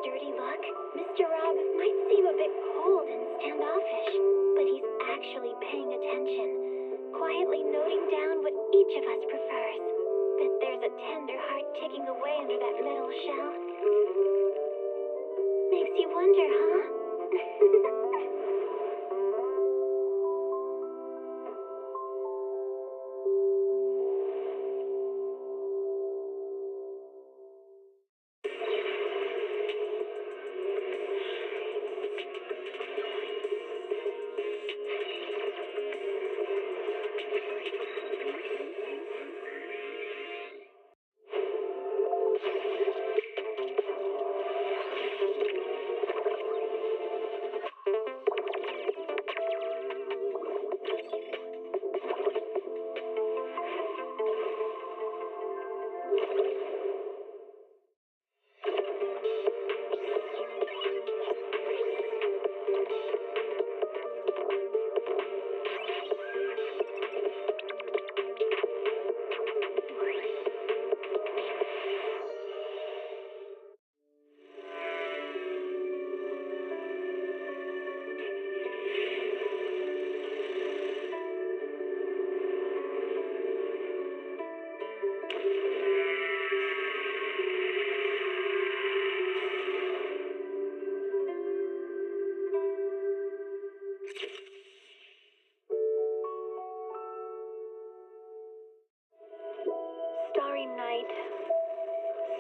sturdy look, Mr. Rob might seem a bit cold and standoffish, but he's actually paying attention, quietly noting down what each of us prefers. Bet there's a tender heart ticking away under that metal shell. Makes you wonder, huh?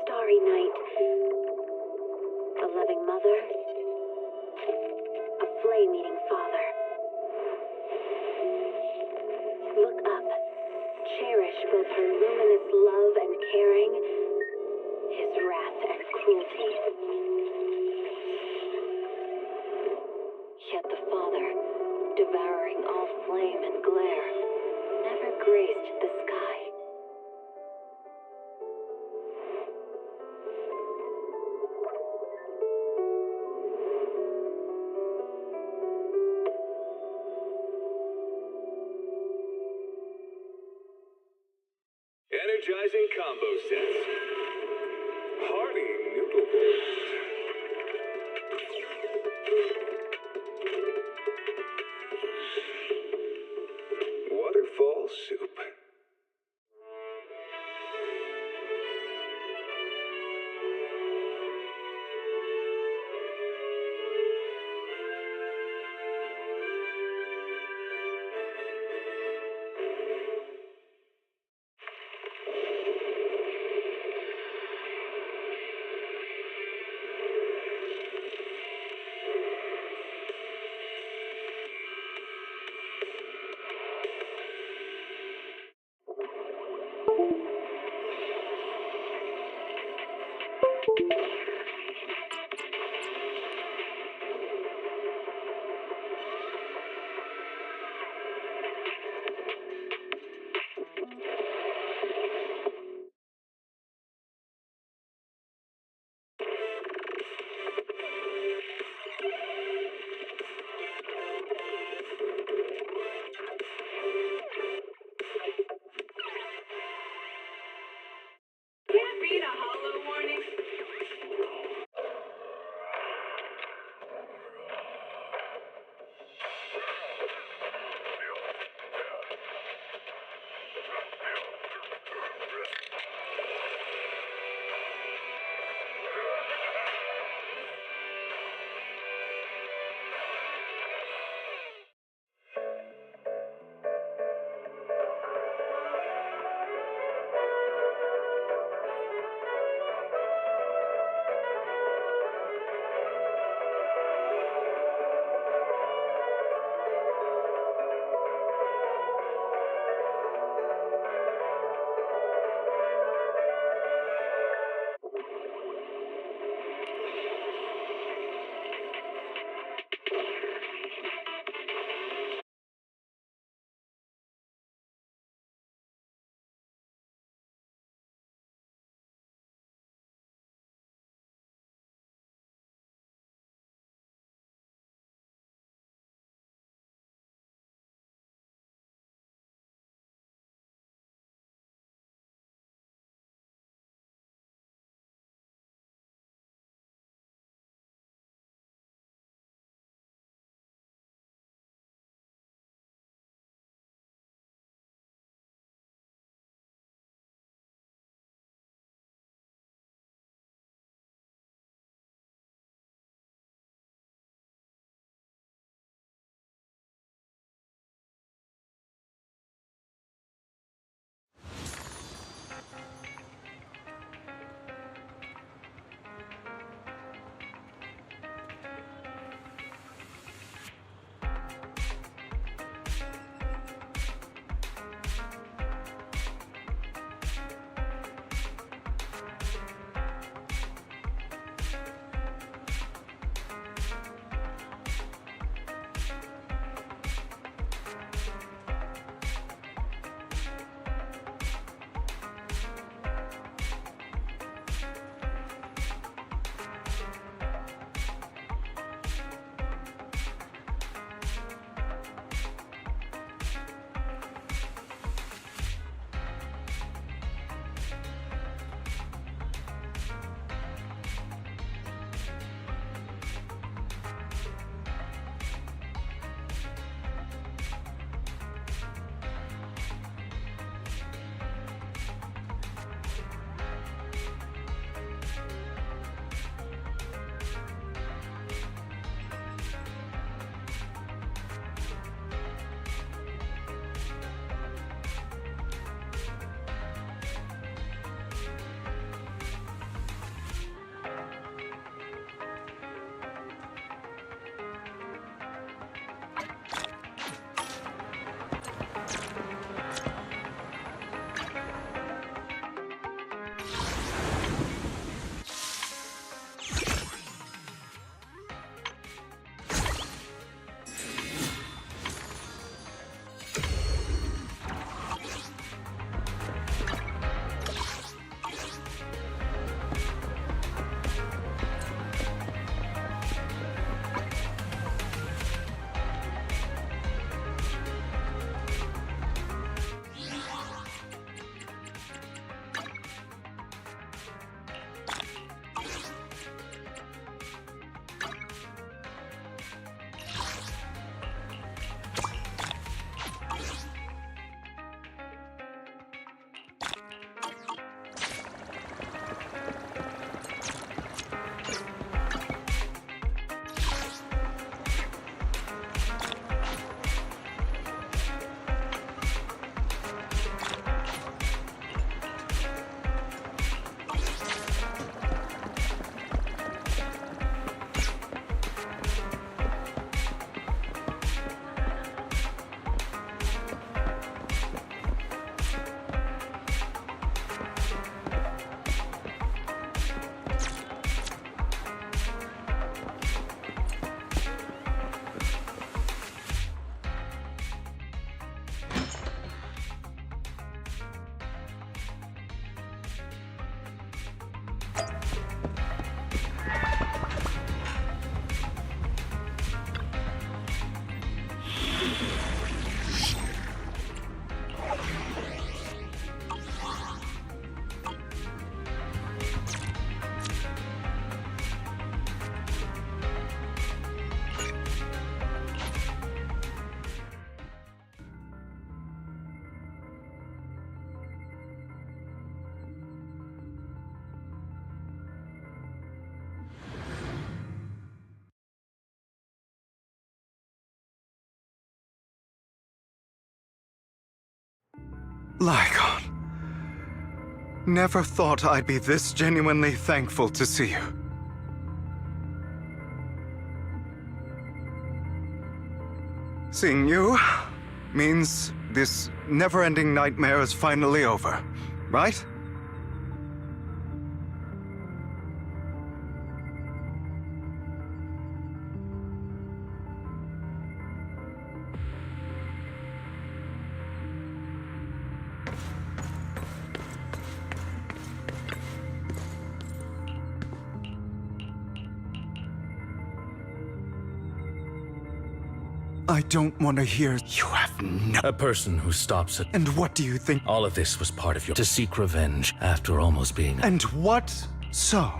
Starry night, a loving mother, a flame-eating father. Look up, cherish both her luminous love and caring, his wrath and cruelty. Yet the Father, devouring all flame and glare, never graced the sky. Energizing combo sets. Hearty noodle bowls. Waterfall soup. Can't beat a hollow warning. Lycon. Never thought I'd be this genuinely thankful to see you. Seeing you means this never-ending nightmare is finally over, right? I don't want to hear you have no... A person who stops at... And what do you think? All of this was part of your... To seek revenge after almost being... And what so?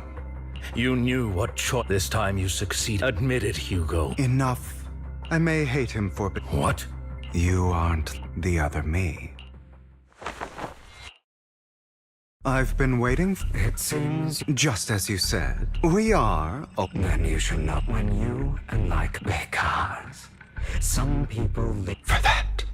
You knew what choice... This time you succeed. Admit it, Hugo. Enough. I may hate him for... But What? you aren't the other me. I've been waiting It seems just as you said. We are... Oh, then you should not when you and like because some people live for that.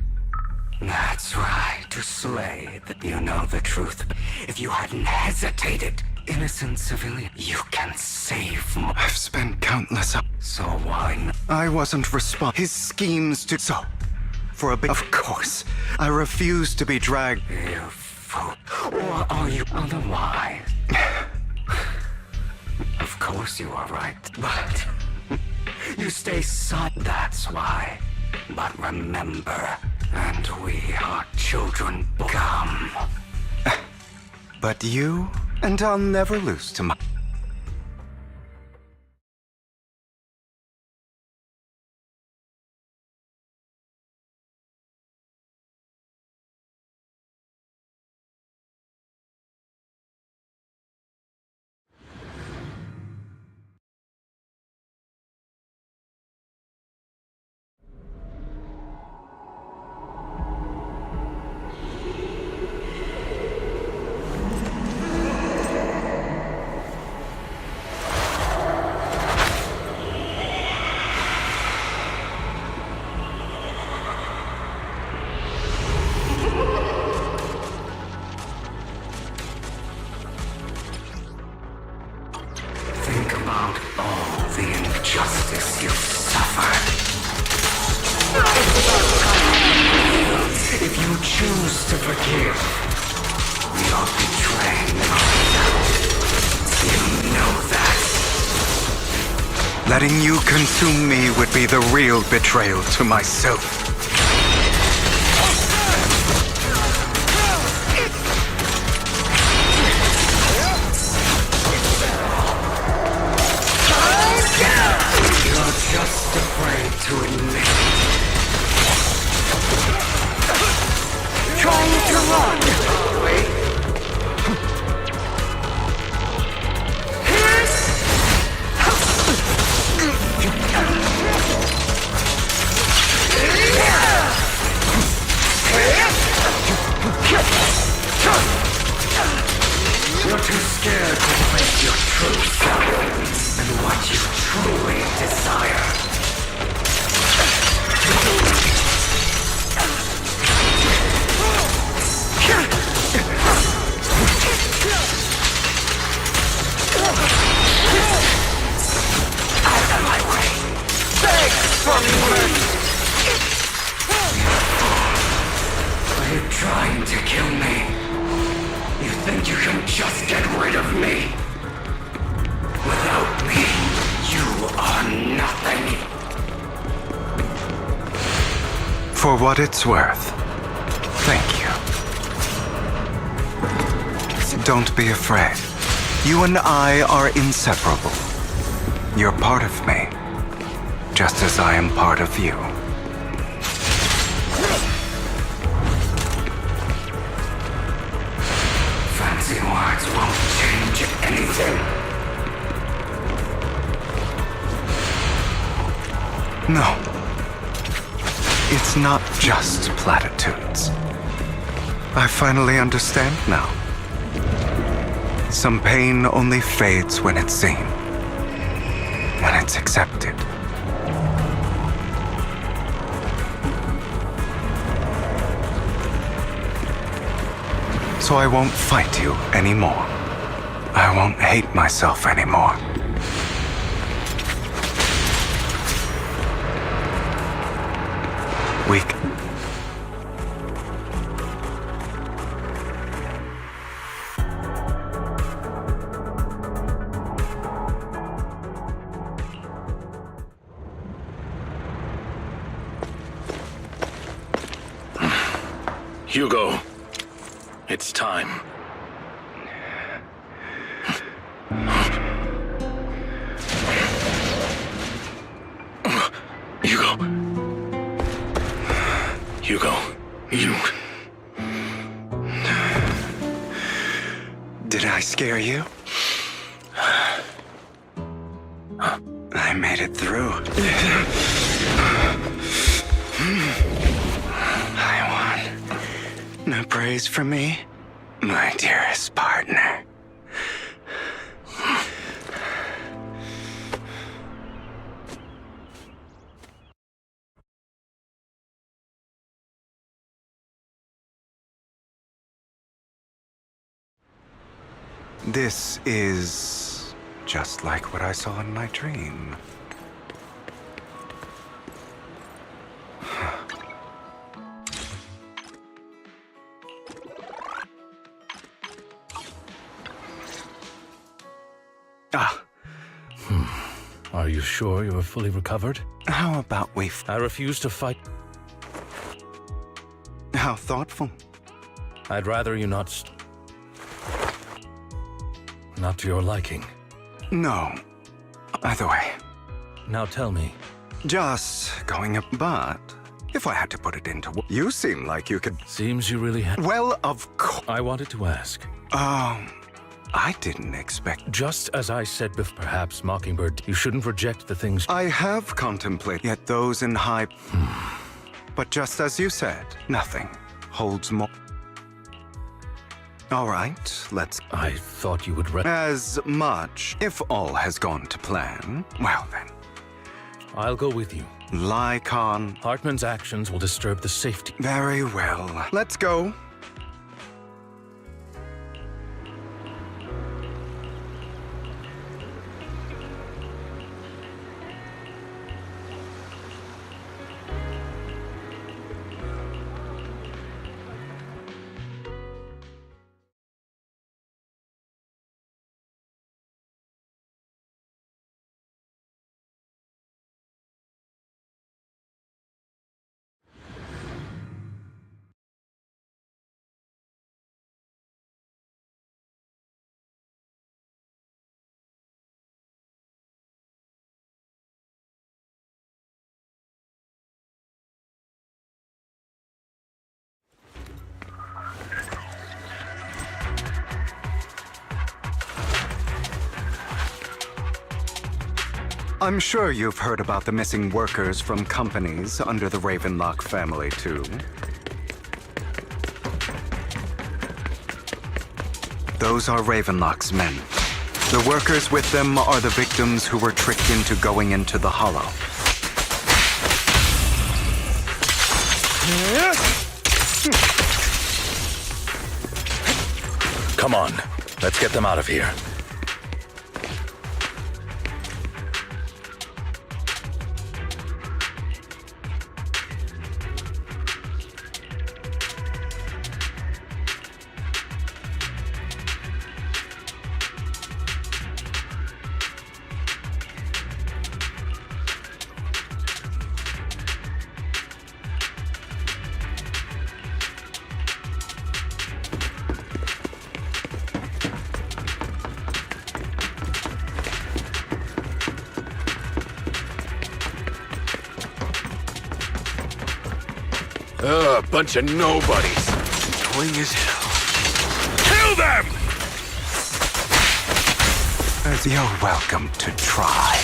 That's right, to slay that you know the truth. If you hadn't hesitated, innocent civilian, you can save more. I've spent countless... So why not? I wasn't his schemes to... So, for a bit... Of course, I refuse to be dragged... You fool. Or are you otherwise? Of course you are right, but... You stay silent, that's why. But remember, and we are children come. But you, and I'll never lose to my... Think about all the injustice you've suffered. If you choose to forgive, you're betraying yourself. You know that. Letting you consume me would be the real betrayal to myself. You're just afraid to admit it. Trying to run. Wait. You're too scared to face your true self and what you truly desire. Out of my way! Beg for mercy! Are you trying to kill me? You think you can just get rid of me? Without me, you are nothing. For what it's worth, thank you. Don't be afraid. You and I are inseparable. You're part of me, just as I am part of you. Fancy words won't change anything. No. It's not just platitudes. I finally understand now. Some pain only fades when it's seen, when it's accepted. So I won't fight you anymore. I won't hate myself anymore. Weak. Hugo, it's time. Hugo, you... Did I scare you? I made it through. I won. No praise for me, my dearest partner. This is just like what I saw in my dream. Ah, Are you sure you're fully recovered? how about we... I refuse to fight. How thoughtful. I'd rather you not... Not to your liking. No. Either way. Now tell me. Just going up, but if I had to put it into... You seem like you could... Seems you really had... Well, of course. I wanted to ask. I didn't expect... Just as I said before, perhaps, Mockingbird, you shouldn't reject the things... I have contemplated, yet those in high... But just as you said, nothing holds more... All right, let's... I thought you would As much, if all has gone to plan, well then. I'll go with you. Lycon. Hartman's actions will disturb the safety. Very well. Let's go. I'm sure you've heard about the missing workers from companies under the Ravenlock family, too. Those are Ravenlock's men. The workers with them are the victims who were tricked into going into the Hollow. Come on, let's get them out of here. Bunch of nobodies. Annoying as hell. Kill them! As you're welcome to try.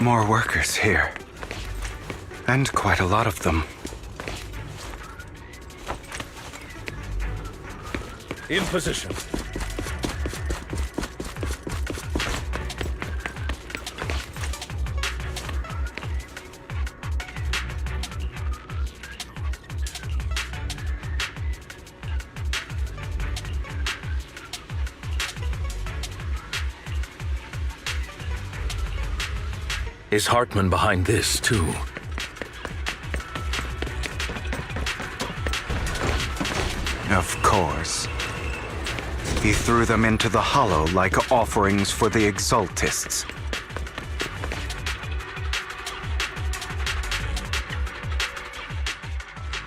More workers here. And quite a lot of them. In position. Is Hartman behind this, too? Of course. He threw them into the hollow like offerings for the Exaltists.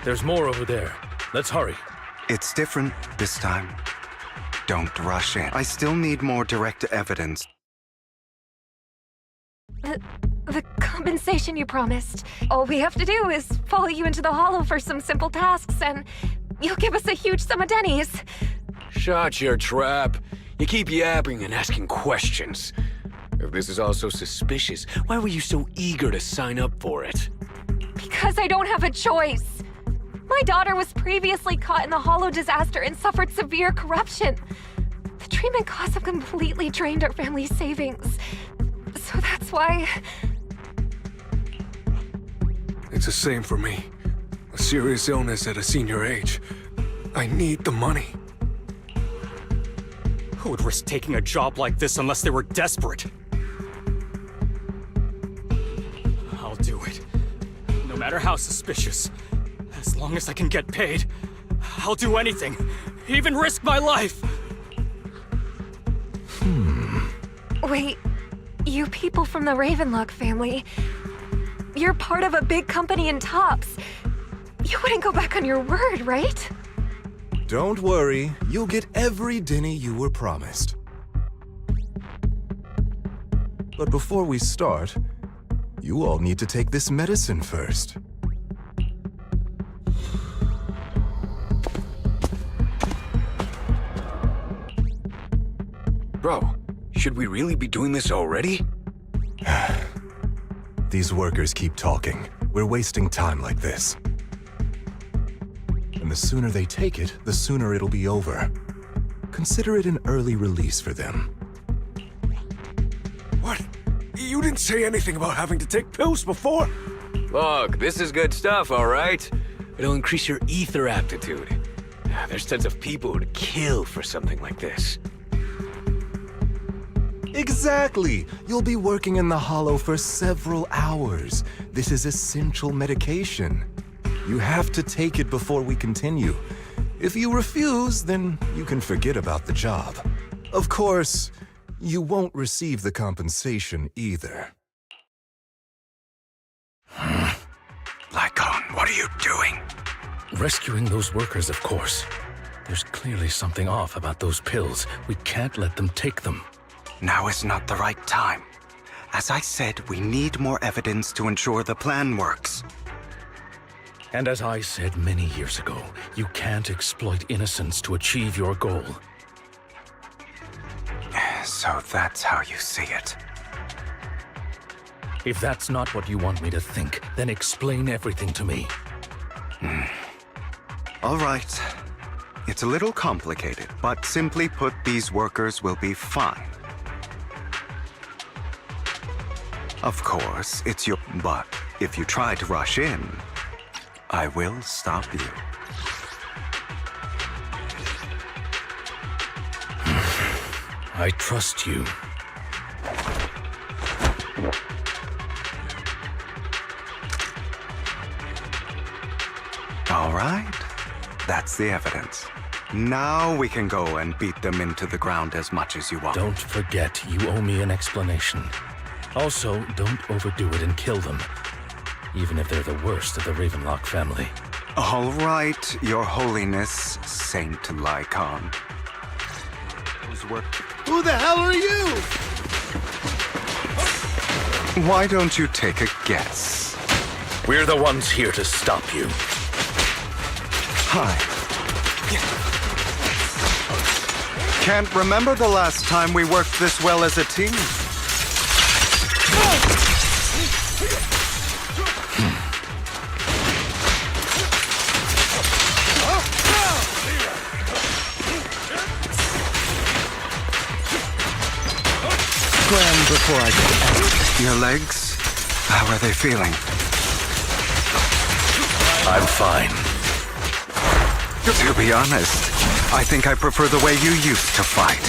There's more over there. Let's hurry. It's different this time. Don't rush in. I still need more direct evidence. The compensation you promised. All we have to do is follow you into the hollow for some simple tasks, and you'll give us a huge sum of dennies. Shut your trap. You keep yapping and asking questions. If this is all so suspicious, why were you so eager to sign up for it? Because I don't have a choice. My daughter was previously caught in the hollow disaster and suffered severe corruption. The treatment costs have completely drained our family's savings. So that's why... It's the same for me. A serious illness at a senior age. I need the money. Who would risk taking a job like this unless they were desperate? I'll do it. No matter how suspicious. As long as I can get paid, I'll do anything. Even risk my life! Wait, you people from the Ravenlock family, you're part of a big company in Tops. You wouldn't go back on your word, right? Don't worry, you'll get every denny you were promised. But before we start, you all need to take this medicine first. Bro, should we really be doing this already? These workers keep talking. We're wasting time like this. And the sooner they take it, the sooner it'll be over. Consider it an early release for them. What? You didn't say anything about having to take pills before? Look, this is good stuff, all right? It'll increase your ether aptitude. There's tons of people who'd kill for something like this. Exactly! You'll be working in the hollow for several hours. This is essential medication. You have to take it before we continue. If you refuse, then you can forget about the job. Of course, you won't receive the compensation either. Lycon, what are you doing? Rescuing those workers, of course. There's clearly something off about those pills. We can't let them take them. Now is not the right time. As I said, we need more evidence to ensure the plan works. And as I said many years ago, you can't exploit innocence to achieve your goal. So that's how you see it. If that's not what you want me to think, then explain everything to me. All right. It's a little complicated, but simply put, these workers will be fine. Of course, it's your... But if you try to rush in, I will stop you. I trust you. All right. That's the evidence. Now we can go and beat them into the ground as much as you want. Don't forget, you owe me an explanation. Also, don't overdo it and kill them. Even if they're the worst of the Ravenlock family. All right, Your Holiness, Saint Lycon. Who the hell are you? Why don't you take a guess? We're the ones here to stop you. Hi. Can't remember the last time we worked this well as a team. scram before I get Your legs? How are they feeling? I'm fine. To be honest, I think I prefer the way you used to fight.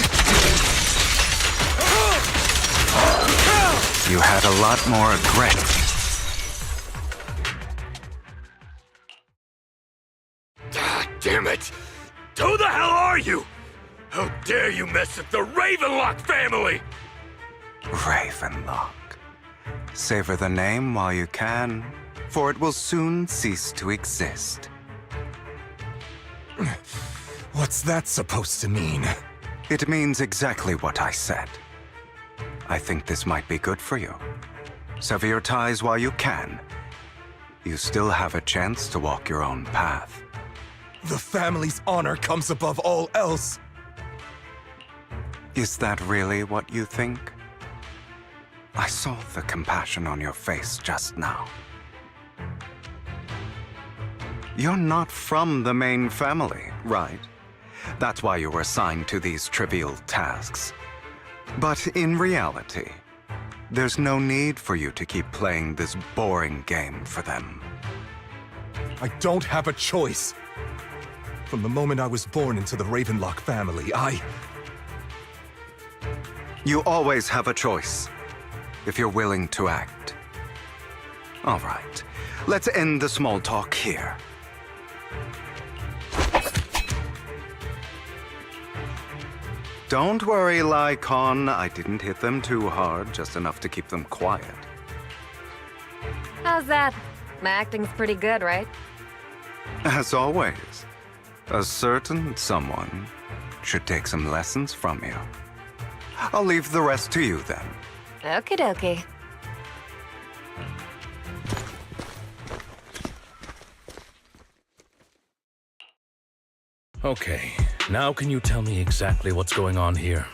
You had a lot more aggression. Ah, damn it! Who the hell are you? How dare you mess with the Ravenlock family? Ravenlock. Savor the name while you can, for it will soon cease to exist. What's that supposed to mean? It means exactly what I said. I think this might be good for you. Sever your ties while you can. You still have a chance to walk your own path. The family's honor comes above all else. Is that really what you think? I saw the compassion on your face just now. You're not from the main family, right? That's why you were assigned to these trivial tasks. But in reality, there's no need for you to keep playing this boring game for them. I don't have a choice. From the moment I was born into the Ravenlock family, You always have a choice, if you're willing to act. All right, let's end the small talk here. Don't worry, Lycon. I didn't hit them too hard, just enough to keep them quiet. How's that? My acting's pretty good, right? As always, a certain someone should take some lessons from you. I'll leave the rest to you then. Okie dokie. Okay, now can you tell me exactly what's going on here?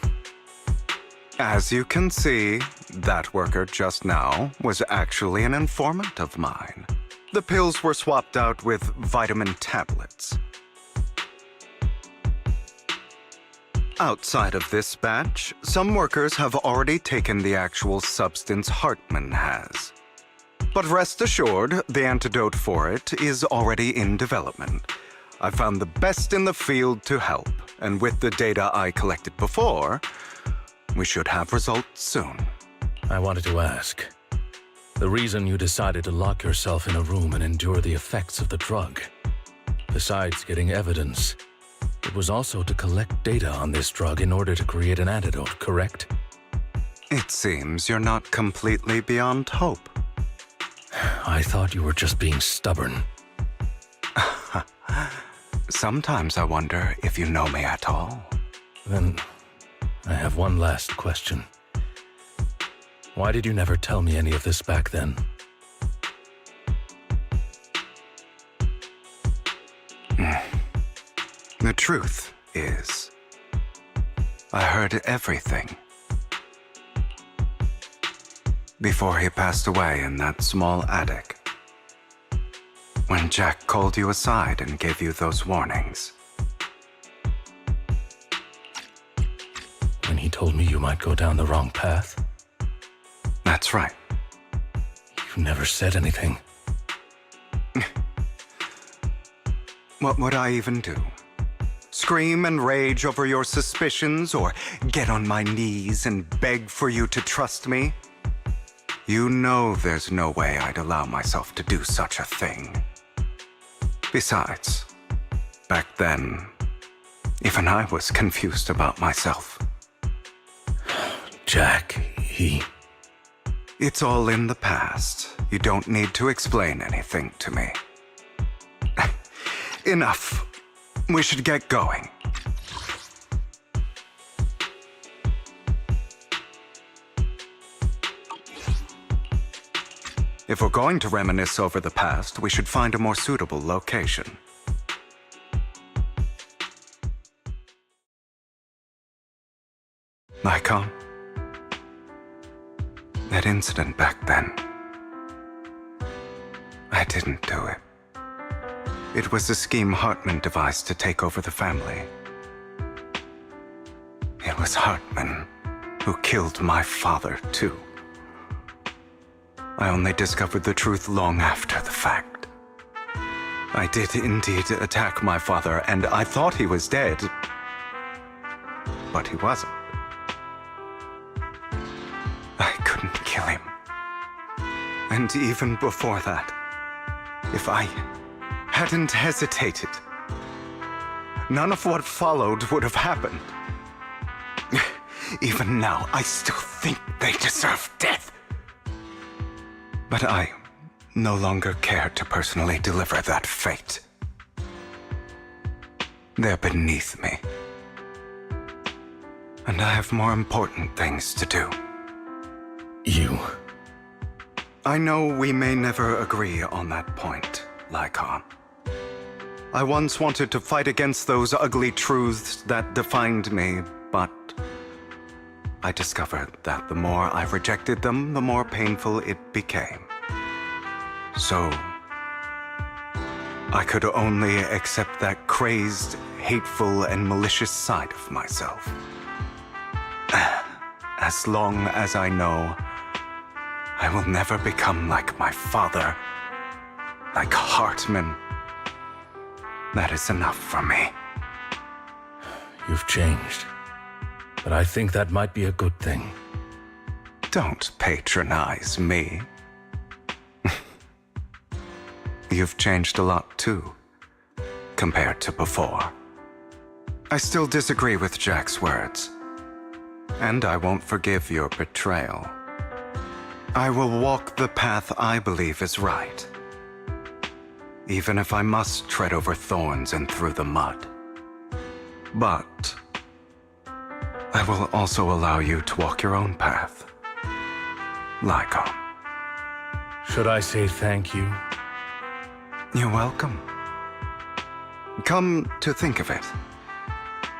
As you can see, that worker just now was actually an informant of mine. The pills were swapped out with vitamin tablets. Outside of this batch, some workers have already taken the actual substance Hartman has. But rest assured, the antidote for it is already in development. I found the best in the field to help, and with the data I collected before, we should have results soon. I wanted to ask. The reason you decided to lock yourself in a room and endure the effects of the drug, besides getting evidence, it was also to collect data on this drug in order to create an antidote, correct? It seems you're not completely beyond hope. I thought you were just being stubborn. Sometimes I wonder if you know me at all. Then, I have one last question. Why did you never tell me any of this back then? The truth is, I heard everything. Before he passed away in that small attic. When Jack called you aside and gave you those warnings. When he told me you might go down the wrong path? That's right. You never said anything. What would I even do? Scream and rage over your suspicions, or get on my knees and beg for you to trust me? You know there's no way I'd allow myself to do such a thing. Besides, back then, even I was confused about myself. Jack, he... It's all in the past. You don't need to explain anything to me. Enough. We should get going. If we're going to reminisce over the past, we should find a more suitable location. Nikon? That incident back then. I didn't do it. It was a scheme Hartman devised to take over the family. It was Hartman who killed my father, too. I only discovered the truth long after the fact. I did indeed attack my father, and I thought he was dead. But he wasn't. I couldn't kill him. And even before that, if I hadn't hesitated, none of what followed would have happened. Even now, I still think they deserve death. But I no longer care to personally deliver that fate. They're beneath me. And I have more important things to do. You. I know we may never agree on that point, Lycon. I once wanted to fight against those ugly truths that defined me, but I discovered that the more I rejected them, the more painful it became. So, I could only accept that crazed, hateful, and malicious side of myself. As long as I know I will never become like my father, like Hartman, that is enough for me. You've changed. But I think that might be a good thing. Don't patronize me. You've changed a lot too, compared to before. I still disagree with Jack's words, and I won't forgive your betrayal. I will walk the path I believe is right, even if I must tread over thorns and through the mud. But I will also allow you to walk your own path, Lycon. Should I say thank you? You're welcome. Come to think of it,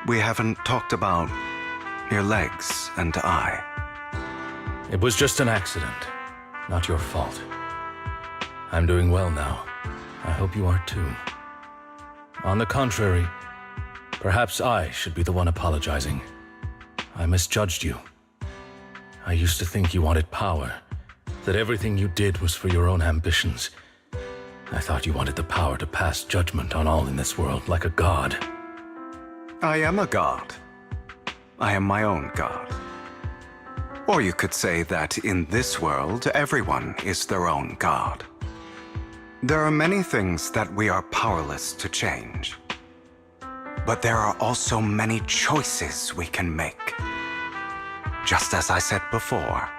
we haven't talked about your legs and eye. It was just an accident, not your fault. I'm doing well now. I hope you are too. On the contrary, perhaps I should be the one apologizing. I misjudged you. I used to think you wanted power, that everything you did was for your own ambitions. I thought you wanted the power to pass judgment on all in this world like a god. I am a god. I am my own god. Or you could say that in this world, everyone is their own god. There are many things that we are powerless to change. But there are also many choices we can make. Just as I said before,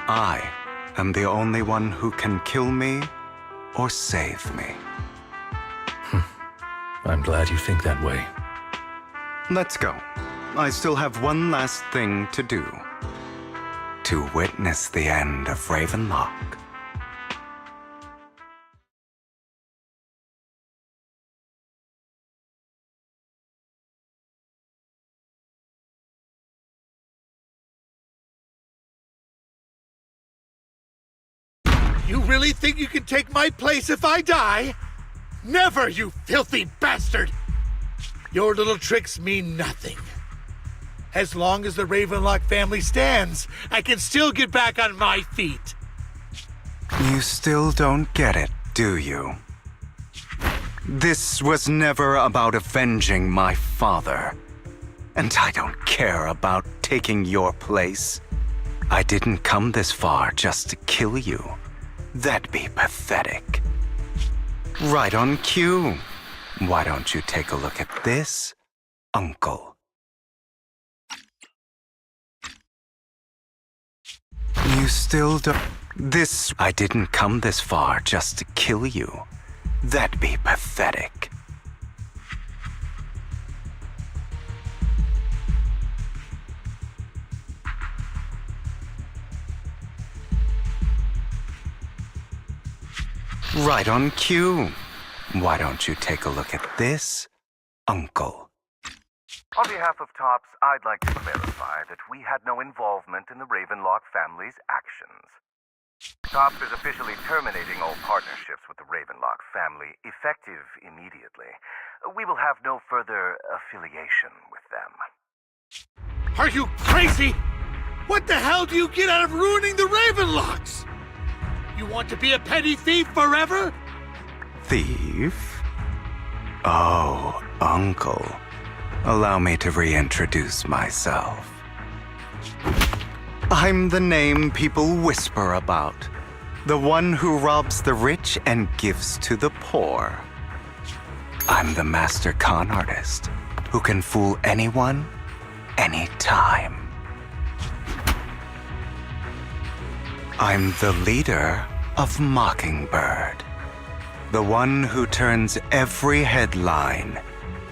I am the only one who can kill me or save me. I'm glad you think that way. Let's go. I still have one last thing to do. To witness the end of Ravenlock. You really think you can take my place if I die? Never, you filthy bastard! Your little tricks mean nothing. As long as the Ravenlock family stands, I can still get back on my feet. You still don't get it, do you? This was never about avenging my father. And I don't care about taking your place. I didn't come this far just to kill you. That'd be pathetic. Right on cue. Why don't you take a look at this, Uncle? You still don't... This... I didn't come this far just to kill you. That'd be pathetic. Right on cue. Why don't you take a look at this, Uncle? On behalf of TOPS, I'd like to clarify that we had no involvement in the Ravenlock family's actions. TOPS is officially terminating all partnerships with the Ravenlock family, effective immediately. We will have no further affiliation with them. Are you crazy? What the hell do you get out of ruining the Ravenlocks? You want to be a petty thief forever? Thief? Oh, Uncle. Allow me to reintroduce myself. I'm the name people whisper about. The one who robs the rich and gives to the poor. I'm the master con artist who can fool anyone, anytime. I'm the leader of Mockingbird. The one who turns every headline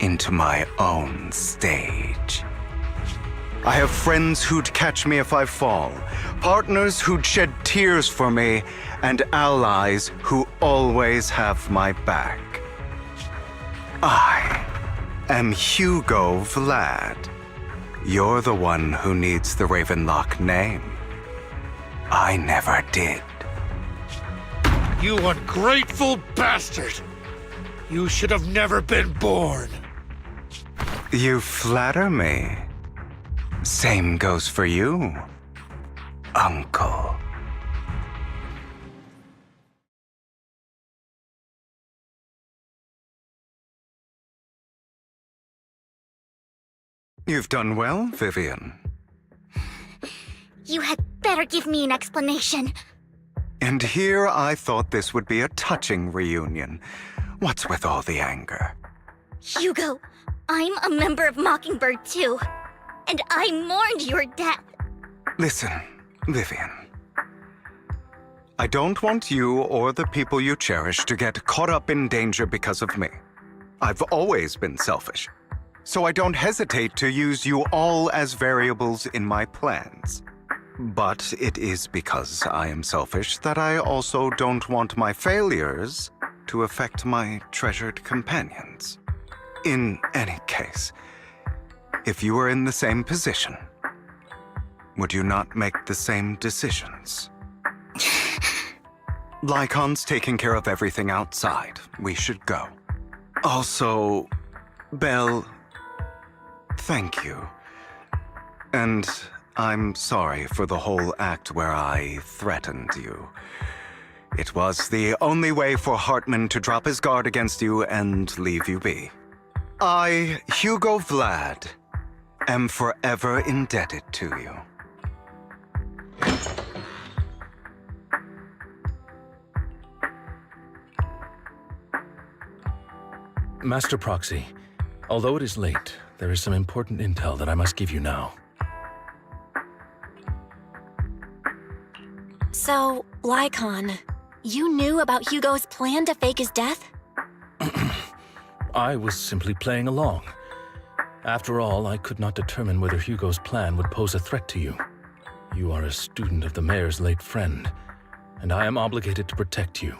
into my own stage. I have friends who'd catch me if I fall, partners who'd shed tears for me, and allies who always have my back. I am Hugo Vlad. You're the one who needs the Ravenlock name. I never did. You ungrateful bastard! You should have never been born. You flatter me. Same goes for you, Uncle. You've done well, Vivian. You had better give me an explanation. And here I thought this would be a touching reunion. What's with all the anger? Hugo, I'm a member of Mockingbird too. And I mourned your death. Listen, Vivian. I don't want you or the people you cherish to get caught up in danger because of me. I've always been selfish, so I don't hesitate to use you all as variables in my plans. But it is because I am selfish that I also don't want my failures to affect my treasured companions. In any case, if you were in the same position, would you not make the same decisions? Lycon's taking care of everything outside. We should go. Also, Belle, thank you. And I'm sorry for the whole act where I threatened you. It was the only way for Hartman to drop his guard against you and leave you be. I, Hugo Vlad, am forever indebted to you. Master Proxy, although it is late, there is some important intel that I must give you now. So, Lycon, you knew about Hugo's plan to fake his death? I was simply playing along. After all, I could not determine whether Hugo's plan would pose a threat to you. You are a student of the mayor's late friend, and I am obligated to protect you.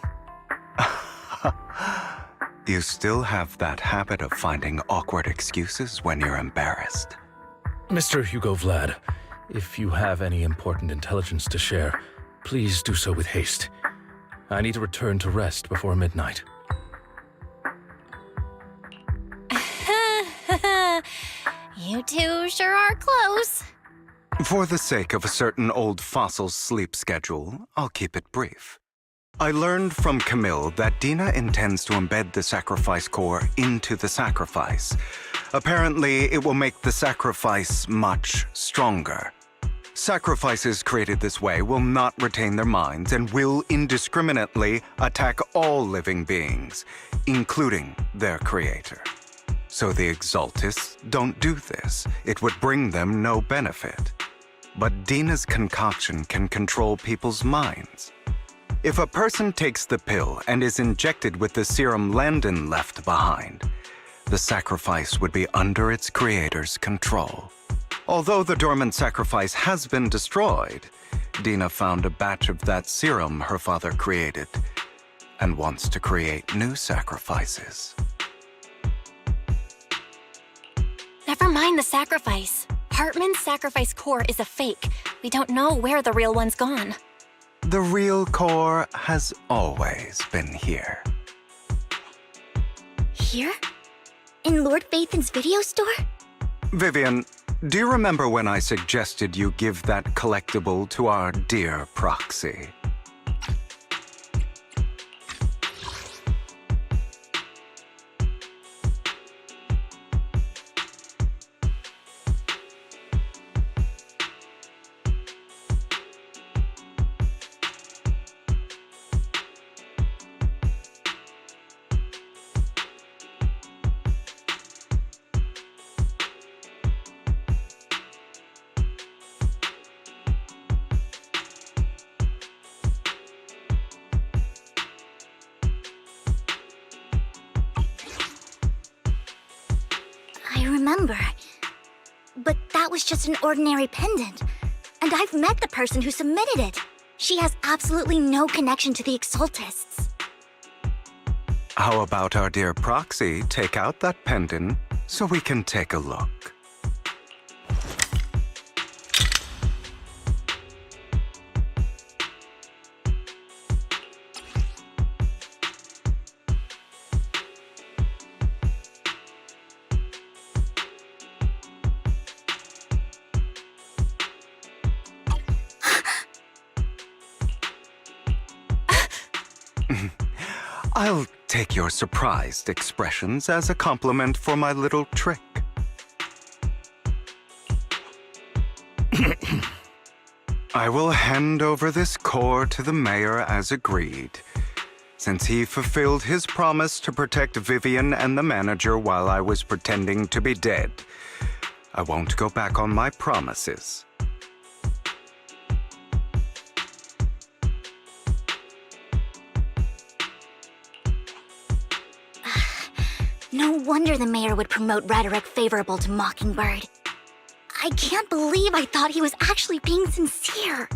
You still have that habit of finding awkward excuses when you're embarrassed. Mr. Hugo Vlad, if you have any important intelligence to share, please do so with haste. I need to return to rest before midnight. You two sure are close. For the sake of a certain old fossil's sleep schedule, I'll keep it brief. I learned from Camille that Dina intends to embed the sacrifice core into the sacrifice. Apparently, it will make the sacrifice much stronger. Sacrifices created this way will not retain their minds and will indiscriminately attack all living beings, including their creator. So the Exaltists don't do this. It would bring them no benefit. But Dina's concoction can control people's minds. If a person takes the pill and is injected with the serum Landon left behind, the sacrifice would be under its creator's control. Although the dormant sacrifice has been destroyed, Dina found a batch of that serum her father created and wants to create new sacrifices. Never mind the sacrifice. Hartman's sacrifice core is a fake. We don't know where the real one's gone. The real core has always been here. Here? In Lord Phaethan's video store? Vivian, Do you remember when I suggested you give that collectible to our dear proxy? I remember. But that was just an ordinary pendant. And I've met the person who submitted it. She has absolutely no connection to the Exaltists. How about our dear proxy take out that pendant so we can take a look? I'll take your surprised expressions as a compliment for my little trick. I will hand over this core to the mayor as agreed, since he fulfilled his promise to protect Vivian and the manager while I was pretending to be dead. I won't go back on my promises. No wonder the mayor would promote rhetoric favorable to Mockingbird. I can't believe I thought he was actually being sincere.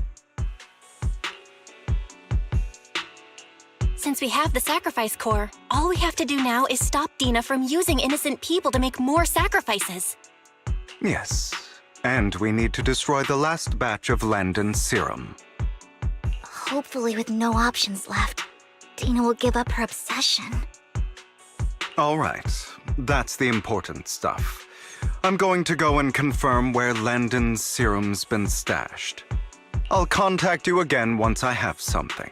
Since we have the sacrifice core, all we have to do now is stop Dina from using innocent people to make more sacrifices. Yes, and we need to destroy the last batch of Landon's serum. Hopefully with no options left, Dina will give up her obsession. All right, that's the important stuff. I'm going to go and confirm where Landon's serum's been stashed. I'll contact you again once I have something.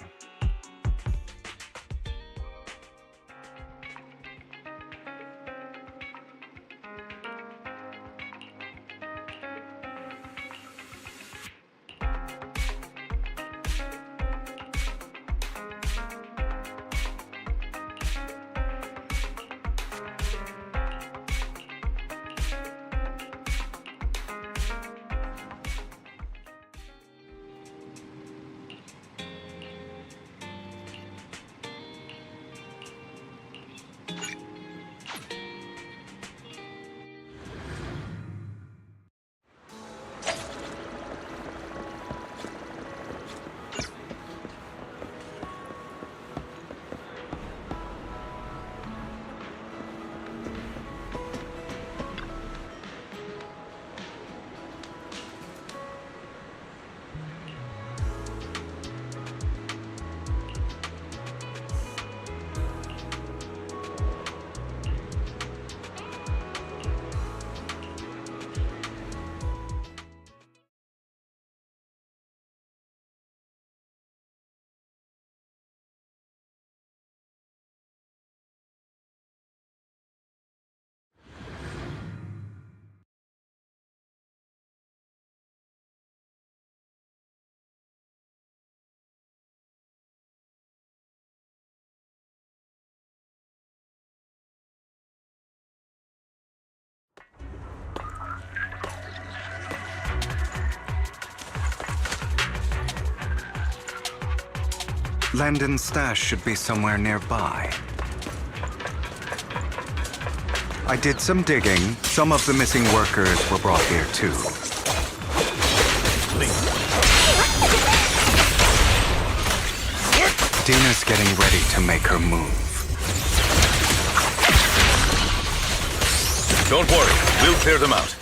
Landon's stash should be somewhere nearby. I did some digging. Some of the missing workers were brought here too. Dina's getting ready to make her move. Don't worry, we'll clear them out.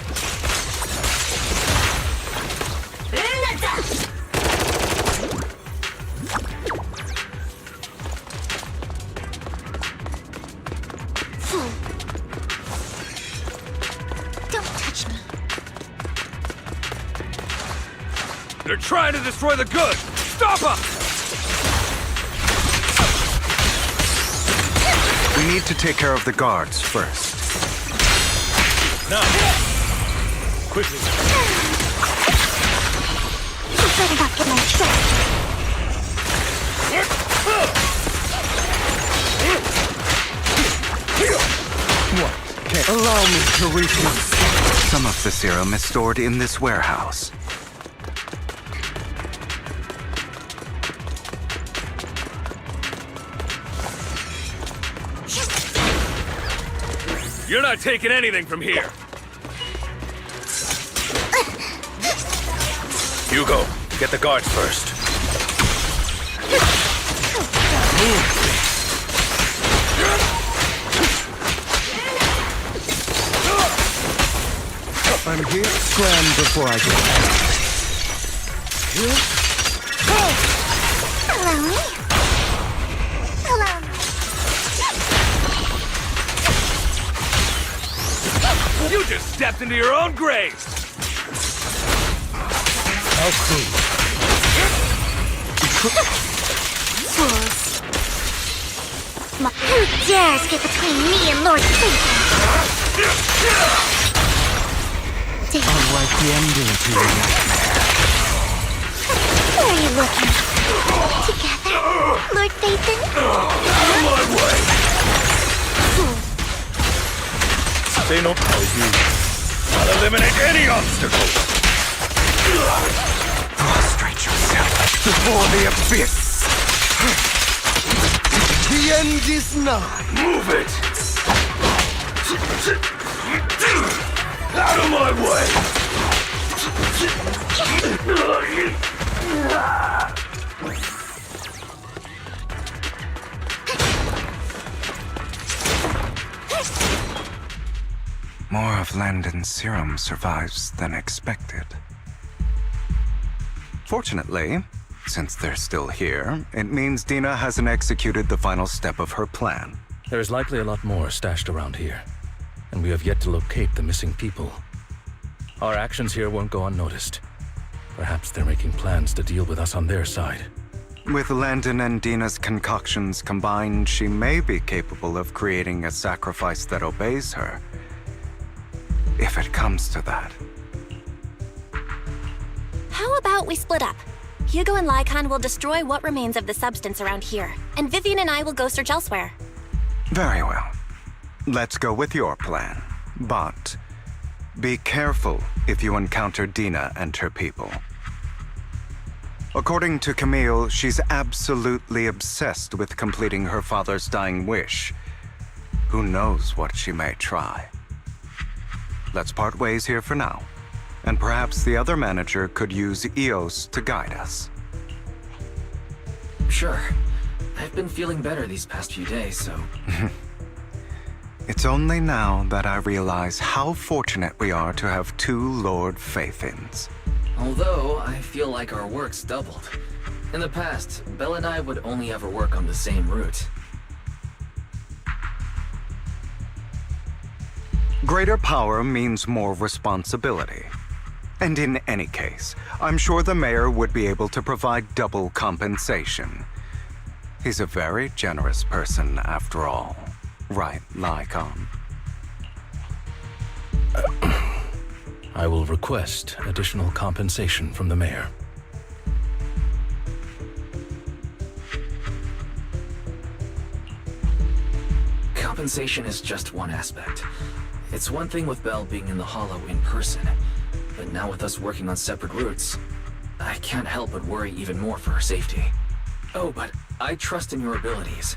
Don't touch me. They're trying to destroy the good! Stop them! We need to take care of the guards first. Now! Quickly! Better not get my shot. What? Okay, allow me to refill. Some of the serum is stored in this warehouse. You're not taking anything from here! Hugo, get the guards first. I'm here. Scram before I get out. Allow me. Allow me. You just stepped into your own grave! How cruel. Fools. Who dares get between me and Lord Satan? Unlike the ending to your nightmare. Where are you looking? Together, Lord Phaethon? Out of my way! Say no power, you. I'll eliminate any obstacle! Prostrate yourself before the abyss. The end is nigh. Move it! Out of my way! More of Landon's serum survives than expected. Fortunately, since they're still here, it means Dina hasn't executed the final step of her plan. There's likely a lot more stashed around here, and we have yet to locate the missing people. Our actions here won't go unnoticed. Perhaps they're making plans to deal with us on their side. With Landon and Dina's concoctions combined, she may be capable of creating a sacrifice that obeys her. If it comes to that. How about we split up? Hugo and Lycon will destroy what remains of the substance around here, and Vivian and I will go search elsewhere. Very well. Let's go with your plan. But be careful if you encounter Dina and her people. According to Camille, she's absolutely obsessed with completing her father's dying wish. Who knows what she may try? Let's part ways here for now. And perhaps the other manager could use Eos to guide us. Sure. I've been feeling better these past few days, so... It's only now that I realize how fortunate we are to have two Lord Phaethons. Although, I feel like our work's doubled. In the past, Belle and I would only ever work on the same route. Greater power means more responsibility. And in any case, I'm sure the mayor would be able to provide double compensation. He's a very generous person, after all. Right, Lycon? I will request additional compensation from the mayor. Compensation is just one aspect. It's one thing with Belle being in the Hollow in person, but now with us working on separate routes, I can't help but worry even more for her safety. Oh, but I trust in your abilities.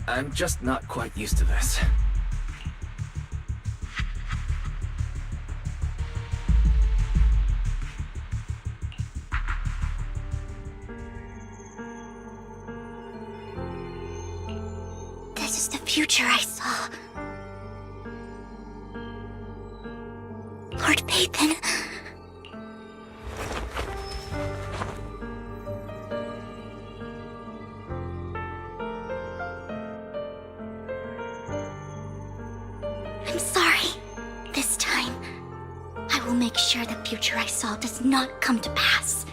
I'm just not quite used to this. This is the future I saw. Lord Phaethon. I'm sorry. This time, I will make sure the future I saw does not come to pass.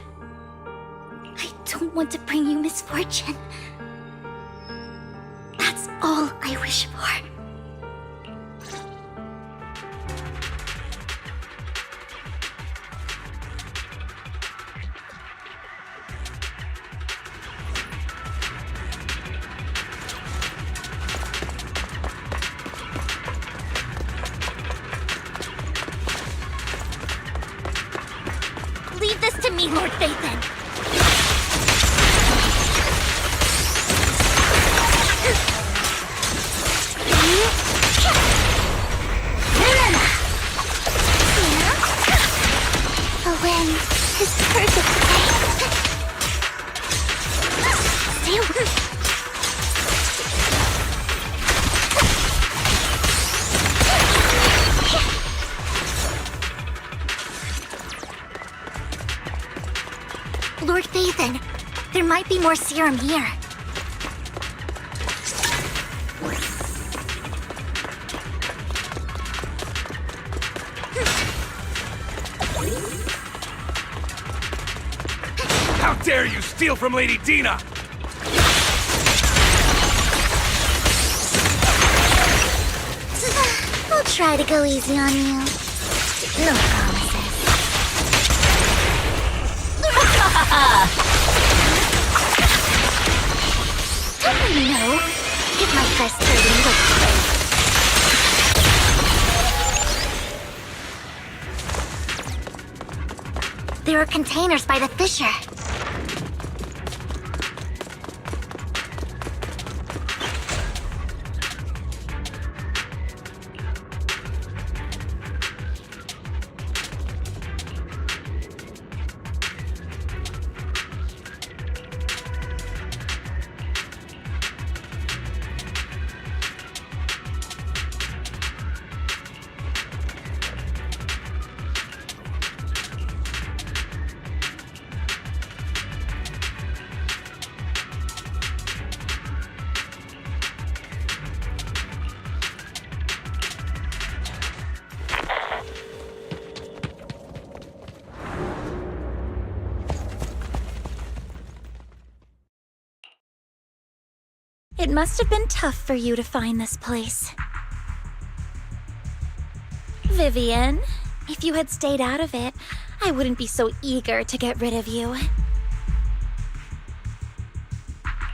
don't want to bring you misfortune. That's all I wish for. Leave this to me, Lord Phaethon. The wind is perfect today. Stay Lord Phaethon, there might be more serum here. How dare you steal from Lady Dina! I'll try to go easy on you. No promises. No, get my frustrating look. There are containers by the fissure. It must have been tough for you to find this place. Vivian, if you had stayed out of it, I wouldn't be so eager to get rid of you.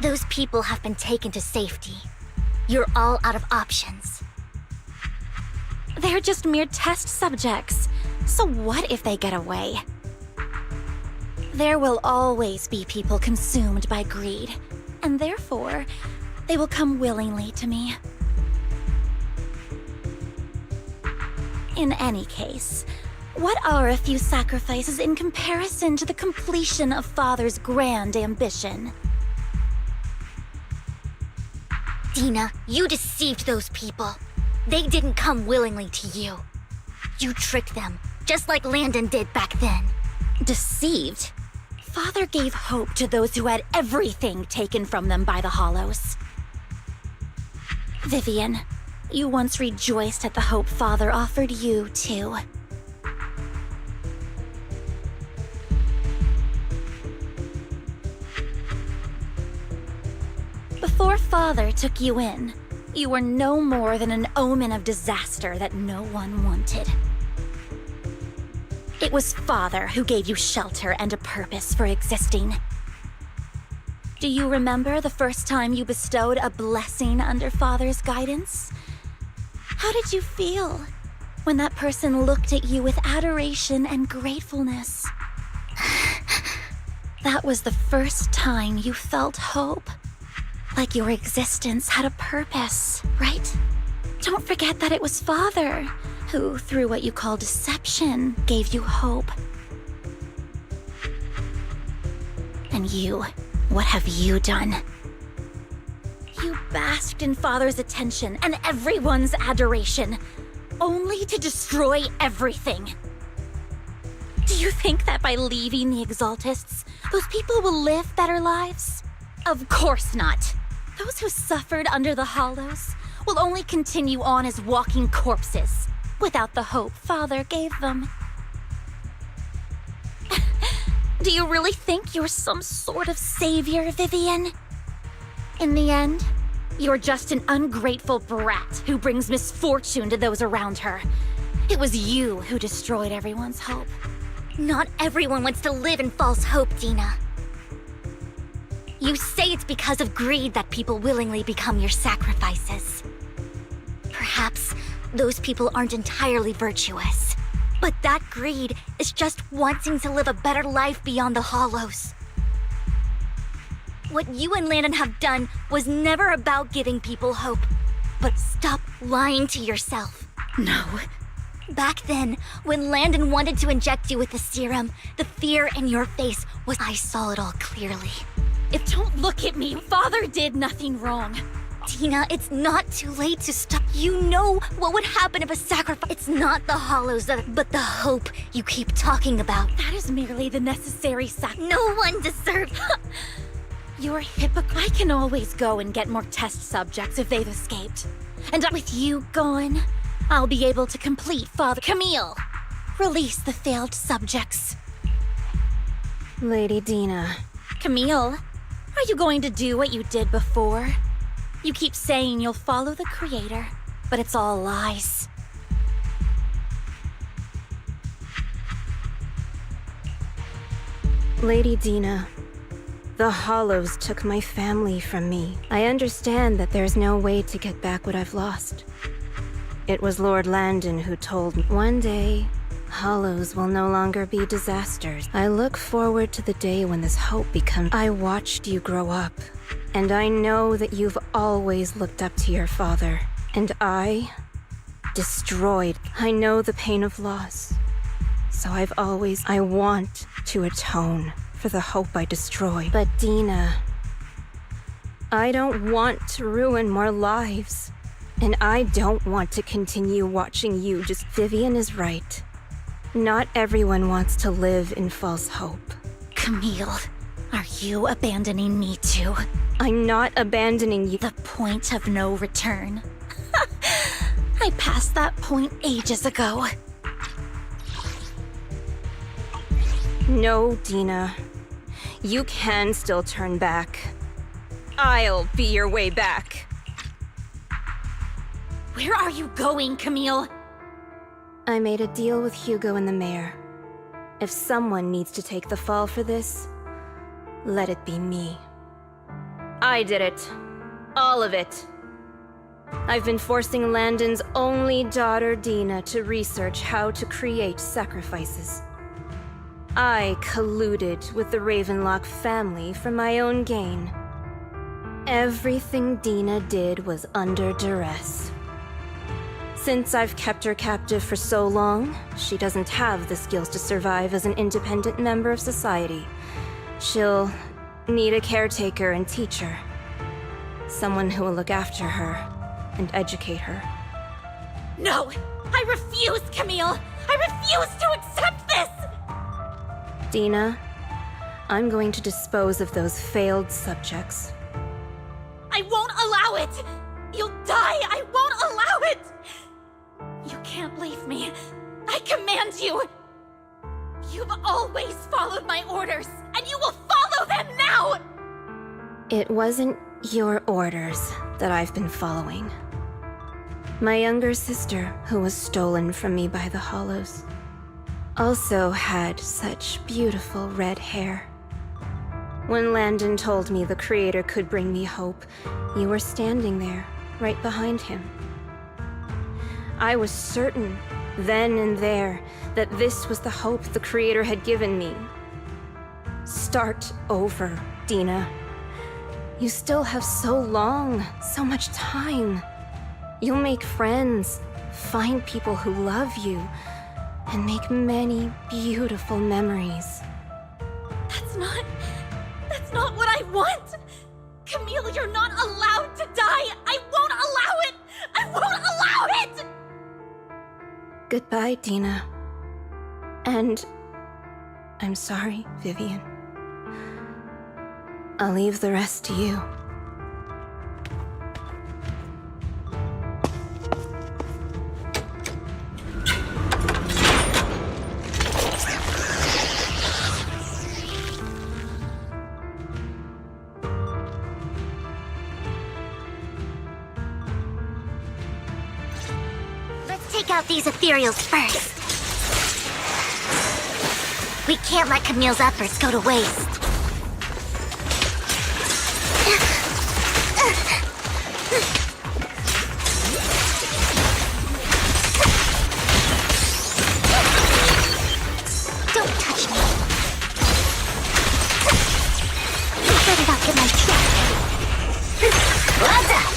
Those people have been taken to safety. You're all out of options. They're just mere test subjects. So what if they get away? There will always be people consumed by greed, and therefore, they will come willingly to me. In any case, what are a few sacrifices in comparison to the completion of Father's grand ambition? Dina, you deceived those people. They didn't come willingly to you. You tricked them, just like Landon did back then. Deceived? Father gave hope to those who had everything taken from them by the Hollows. Vivian, you once rejoiced at the hope Father offered you, too. Before Father took you in, you were no more than an omen of disaster that no one wanted. It was Father who gave you shelter and a purpose for existing. Do you remember the first time you bestowed a blessing under Father's guidance? How did you feel when that person looked at you with adoration and gratefulness? That was the first time you felt hope. Like your existence had a purpose, right? Don't forget that it was Father who, through what you call deception, gave you hope. And you, what have you done? You basked in Father's attention and everyone's adoration, only to destroy everything. Do you think that by leaving the Exaltists, those people will live better lives? Of course not. Those who suffered under the Hollows will only continue on as walking corpses, without the hope Father gave them. Do you really think you're some sort of savior, Vivian? In the end, you're just an ungrateful brat who brings misfortune to those around her. It was you who destroyed everyone's hope. Not everyone wants to live in false hope, Dina. You say it's because of greed that people willingly become your sacrifices. Perhaps those people aren't entirely virtuous. But that greed is just wanting to live a better life beyond the Hollows. What you and Landon have done was never about giving people hope. But stop lying to yourself. No. Back then, when Landon wanted to inject you with the serum, the fear in your face was I saw it all clearly. Don't look at me. Father did nothing wrong. Tina, it's not too late to stop. You know what would happen if a sacrifice... It's not the Hollows, but the hope you keep talking about. That is merely the necessary No one deserves... You're a hypocrite. I can always go and get more test subjects if they've escaped. And with you gone, I'll be able to complete Father... Camille! Release the failed subjects. Lady Dina. Camille, are you going to do what you did before? You keep saying you'll follow the Creator, but it's all lies. Lady Dina, the Hollows took my family from me. I understand that there's no way to get back what I've lost. It was Lord Landon who told me one day, Hollows will no longer be disasters. I look forward to the day when this hope becomes... I watched you grow up, and I know that you've always looked up to your father. And I destroyed. I know the pain of loss. So I want to atone for the hope I destroyed. But Dina, I don't want to ruin more lives. And I don't want to continue watching you just... Vivian is right. Not everyone wants to live in false hope. Camille, are you abandoning me too? I'm not abandoning you. The point of no return. I passed that point ages ago. No, Dina. You can still turn back. I'll be your way back. Where are you going, Camille? I made a deal with Hugo and the mayor. If someone needs to take the fall for this, let it be me. I did it. All of it. I've been forcing Landon's only daughter, Dina, to research how to create sacrifices. I colluded with the Ravenlock family for my own gain. Everything Dina did was under duress. Since I've kept her captive for so long, she doesn't have the skills to survive as an independent member of society. She'll need a caretaker and teacher. Someone who will look after her and educate her. No! I refuse, Camille! I refuse to accept this! Dina, I'm going to dispose of those failed subjects. I won't allow it! You'll die! I won't allow it! You can't leave me. I command you! You've always followed my orders, and you will follow them now! It wasn't your orders that I've been following. My younger sister, who was stolen from me by the Hollows, also had such beautiful red hair. When Landon told me the Creator could bring me hope, you were standing there, right behind him. I was certain, then and there, that this was the hope the Creator had given me. Start over, Dina. You still have so long, so much time. You'll make friends, find people who love you, and make many beautiful memories. That's not what I want! Camille, you're not allowed to die! I won't allow it! I won't allow it! Goodbye, Dina. And I'm sorry, Vivian. I'll leave the rest to you. take out these ethereals first. We can't let Camille's efforts go to waste. Don't touch me. Better not get my chest. What's up?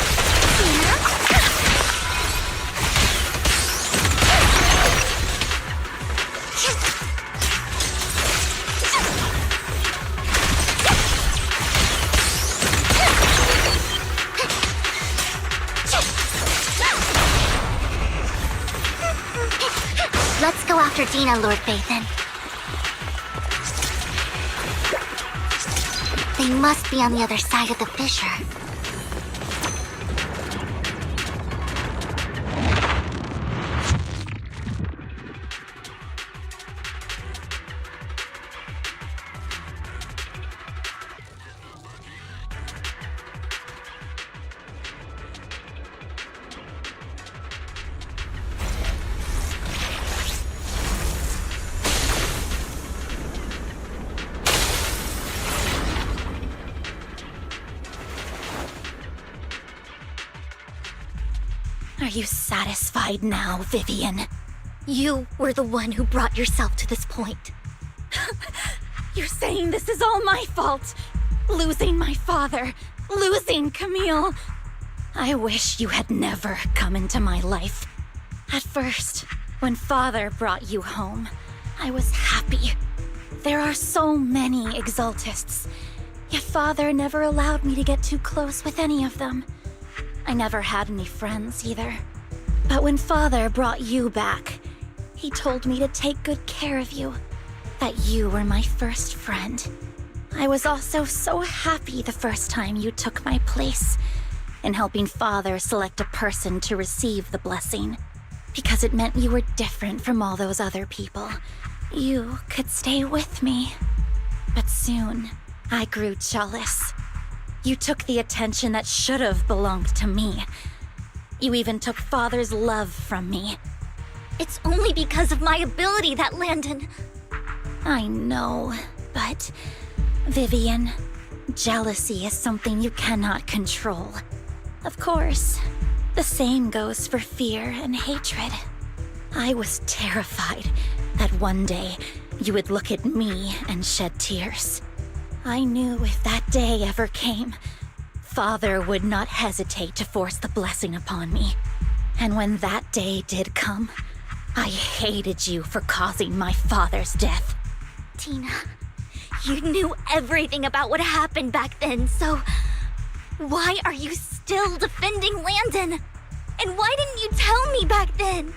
Let's go after Dina, Lord Bathan. They must be on the other side of the fissure. Are you satisfied now, Vivian? You were the one who brought yourself to this point. You're saying this is all my fault? Losing my father, losing Camille. I wish you had never come into my life. At first, when Father brought you home, I was happy. There are so many Exaltists, yet Father never allowed me to get too close with any of them. I never had any friends either. But when Father brought you back, he told me to take good care of you, that you were my first friend. I was also so happy the first time you took my place in helping Father select a person to receive the blessing, because it meant you were different from all those other people. You could stay with me. But soon, I grew jealous. You took the attention that should have belonged to me. You even took Father's love from me. It's only because of my ability that Landon... I know, but... Vivian, jealousy is something you cannot control. Of course, the same goes for fear and hatred. I was terrified that one day you would look at me and shed tears. I knew if that day ever came, Father would not hesitate to force the blessing upon me. And when that day did come, I hated you for causing my father's death. Tina, you knew everything about what happened back then, so why are you still defending Landon? And why didn't you tell me back then?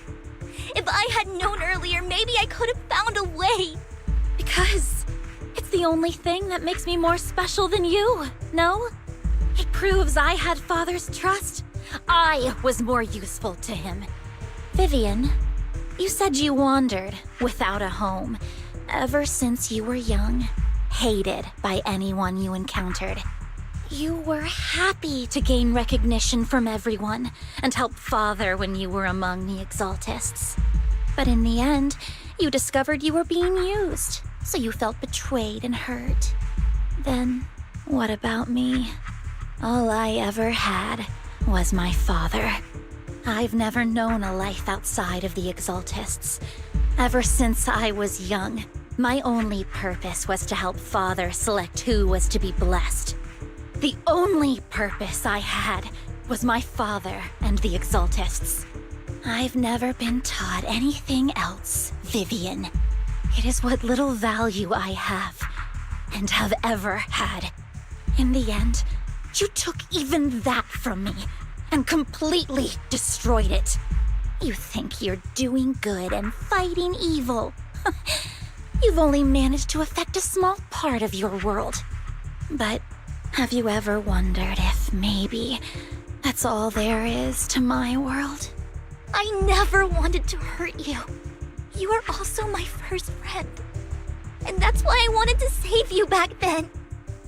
If I had known earlier, maybe I could have found a way. Because it's the only thing that makes me more special than you, no? It proves I had Father's trust. I was more useful to him. Vivian, you said you wandered without a home ever since you were young, hated by anyone you encountered. You were happy to gain recognition from everyone and help Father when you were among the Exaltists. But in the end, you discovered you were being used, so you felt betrayed and hurt. Then, what about me? All I ever had was my father. I've never known a life outside of the Exaltists. Ever since I was young, my only purpose was to help Father select who was to be blessed. The only purpose I had was my father and the Exaltists. I've never been taught anything else, Vivian. It is what little value I have, and have ever had. In the end, you took even that from me, and completely destroyed it. You think you're doing good and fighting evil. You've only managed to affect a small part of your world. But have you ever wondered if maybe that's all there is to my world? I never wanted to hurt you. You are also my first friend. And that's why I wanted to save you back then.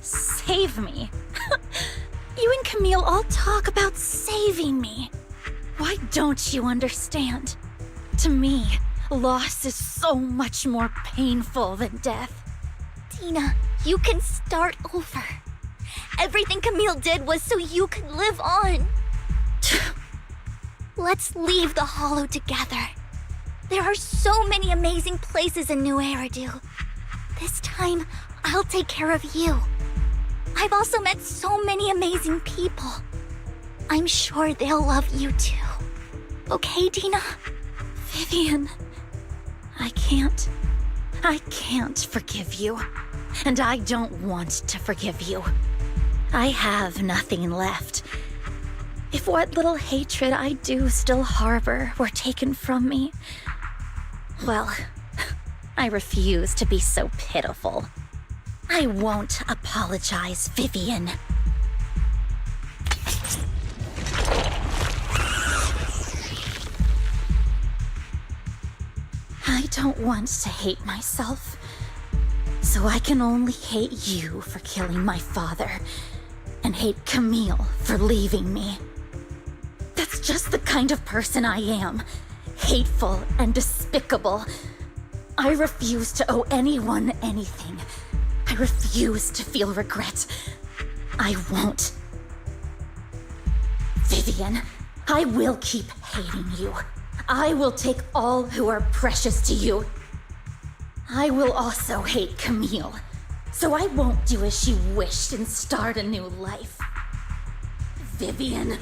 Save me? You and Camille all talk about saving me. Why don't you understand? To me, loss is so much more painful than death. Tina, you can start over. Everything Camille did was so you could live on. Let's leave the Hollow together. There are so many amazing places in New Eridu. This time, I'll take care of you. I've also met so many amazing people. I'm sure they'll love you too. Okay, Tina? Vivian, I can't forgive you. And I don't want to forgive you. I have nothing left. If what little hatred I do still harbor were taken from me, well, I refuse to be so pitiful. I won't apologize, Vivian. I don't want to hate myself, so I can only hate you for killing my father, and hate Camille for leaving me. That's just the kind of person I am. Hateful and despicable. I refuse to owe anyone anything. I refuse to feel regret. I won't. Vivian, I will keep hating you. I will take all who are precious to you. I will also hate Camille, so I won't do as she wished and start a new life. Vivian,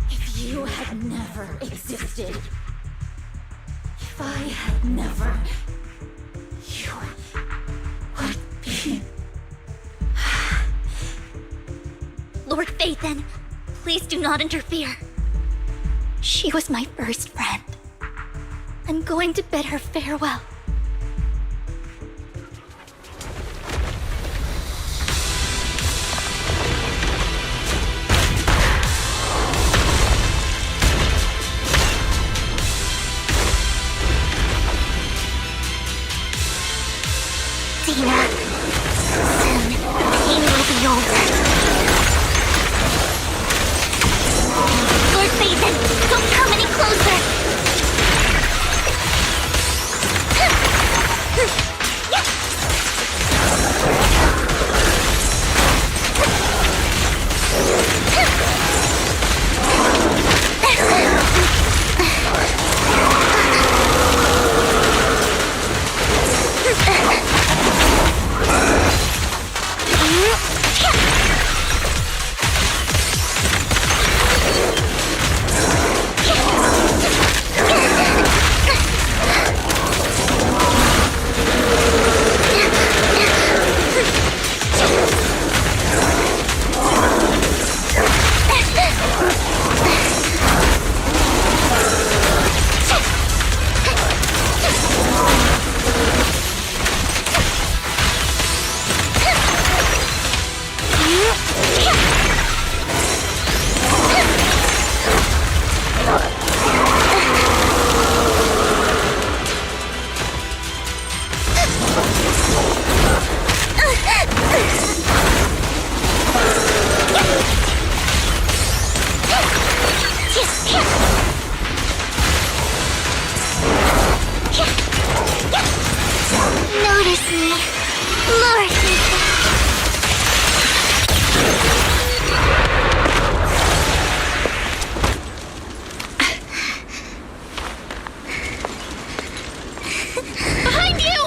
if you had never existed, if I had never, you would be... Lord Phaethon, please do not interfere. She was my first friend. I'm going to bid her farewell. Tina, soon the pain will be over. Lord Phaethon, don't come any closer! Notice me, Lord Phaethon. Behind you!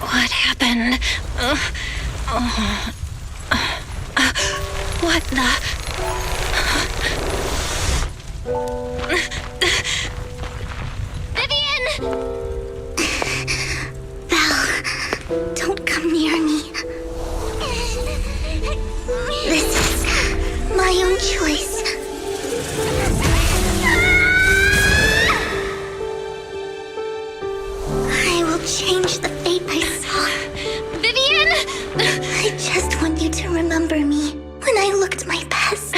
What happened? What the... Vivian! Belle, don't come near me. This is my own choice. I will change the fate I saw. Vivian! I just want you to remember me when I looked my best.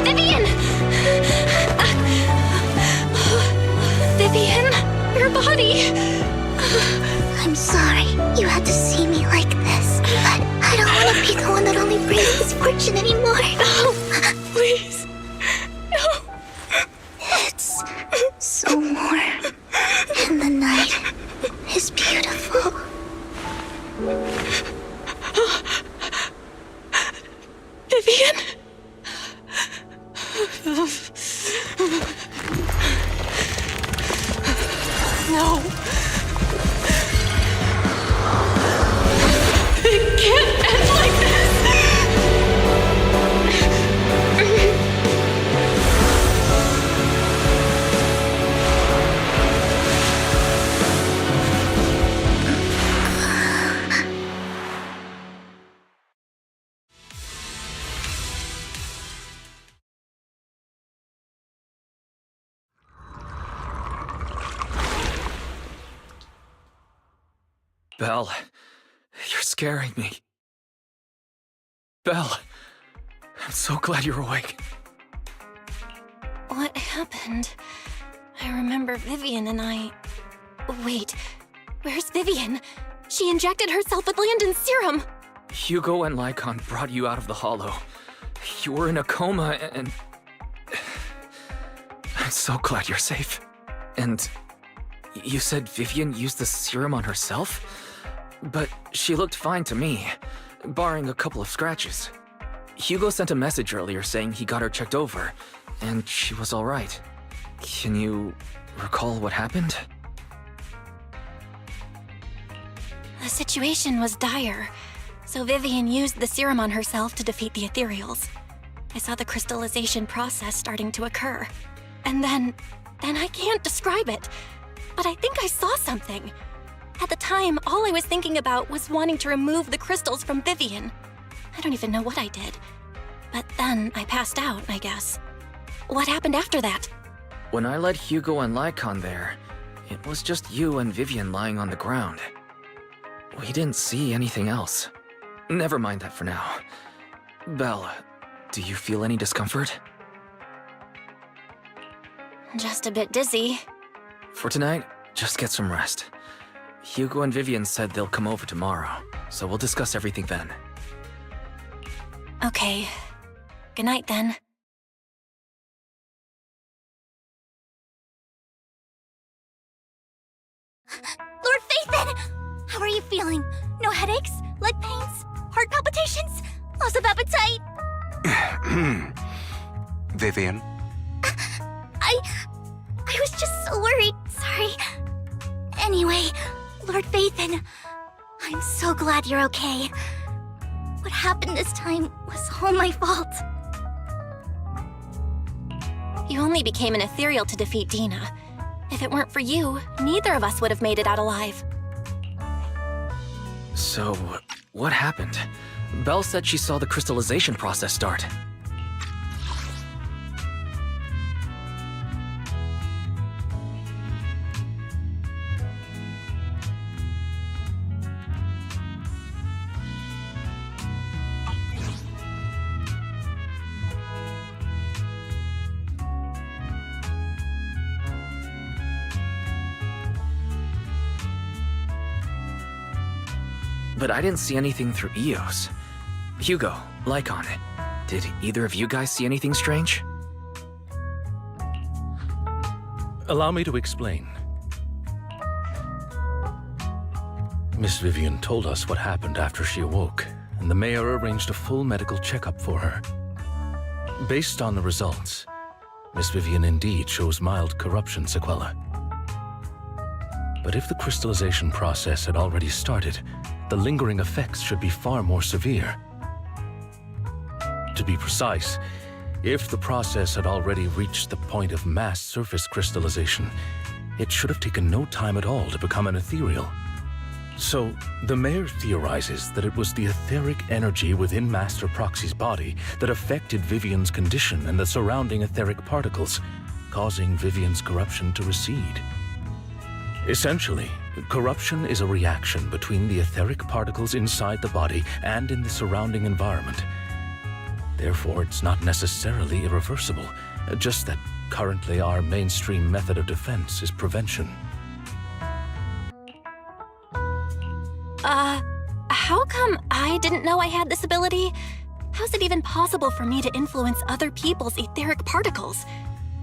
Vivian! Vivian, your body! Belle, you're scaring me. Belle, I'm so glad you're awake. What happened? I remember Vivian and I... Wait, where's Vivian? She injected herself with Landon's serum! Hugo and Lycon brought you out of the Hollow. You were in a coma and... I'm so glad you're safe. And you said Vivian used the serum on herself? But she looked fine to me, barring a couple of scratches. Hugo sent a message earlier saying he got her checked over, and she was alright. Can you recall what happened? The situation was dire, so Vivian used the serum on herself to defeat the ethereals. I saw the crystallization process starting to occur. And then I can't describe it, but I think I saw something. At the time, all I was thinking about was wanting to remove the crystals from Vivian. I don't even know what I did. But then I passed out, I guess. What happened after that? When I led Hugo and Lycon there, it was just you and Vivian lying on the ground. We didn't see anything else. Never mind that for now. Belle, do you feel any discomfort? Just a bit dizzy. For tonight, just get some rest. Hugo and Vivian said they'll come over tomorrow, so we'll discuss everything then. Okay. Good night then. Lord Phaethon! How are you feeling? No headaches? Leg pains? Heart palpitations? Loss of appetite? Vivian? I was just so worried. Sorry. Anyway, Lord Phaethon, I'm so glad you're okay. What happened this time was all my fault. You only became an ethereal to defeat Dina. If it weren't for you, neither of us would have made it out alive. So, what happened? Belle said she saw the crystallization process start. But I didn't see anything through Eos. Hugo, Lycon, did either of you guys see anything strange? Allow me to explain. Miss Vivian told us what happened after she awoke, and the mayor arranged a full medical checkup for her. Based on the results, Miss Vivian indeed shows mild corruption sequelae. But if the crystallization process had already started, the lingering effects should be far more severe. To be precise, if the process had already reached the point of mass surface crystallization, it should have taken no time at all to become an ethereal. So, the mayor theorizes that it was the etheric energy within Master Proxy's body that affected Vivian's condition and the surrounding etheric particles, causing Vivian's corruption to recede. Essentially, corruption is a reaction between the etheric particles inside the body and in the surrounding environment. Therefore, it's not necessarily irreversible, just that currently our mainstream method of defense is prevention. How come I didn't know I had this ability? How's it even possible for me to influence other people's etheric particles?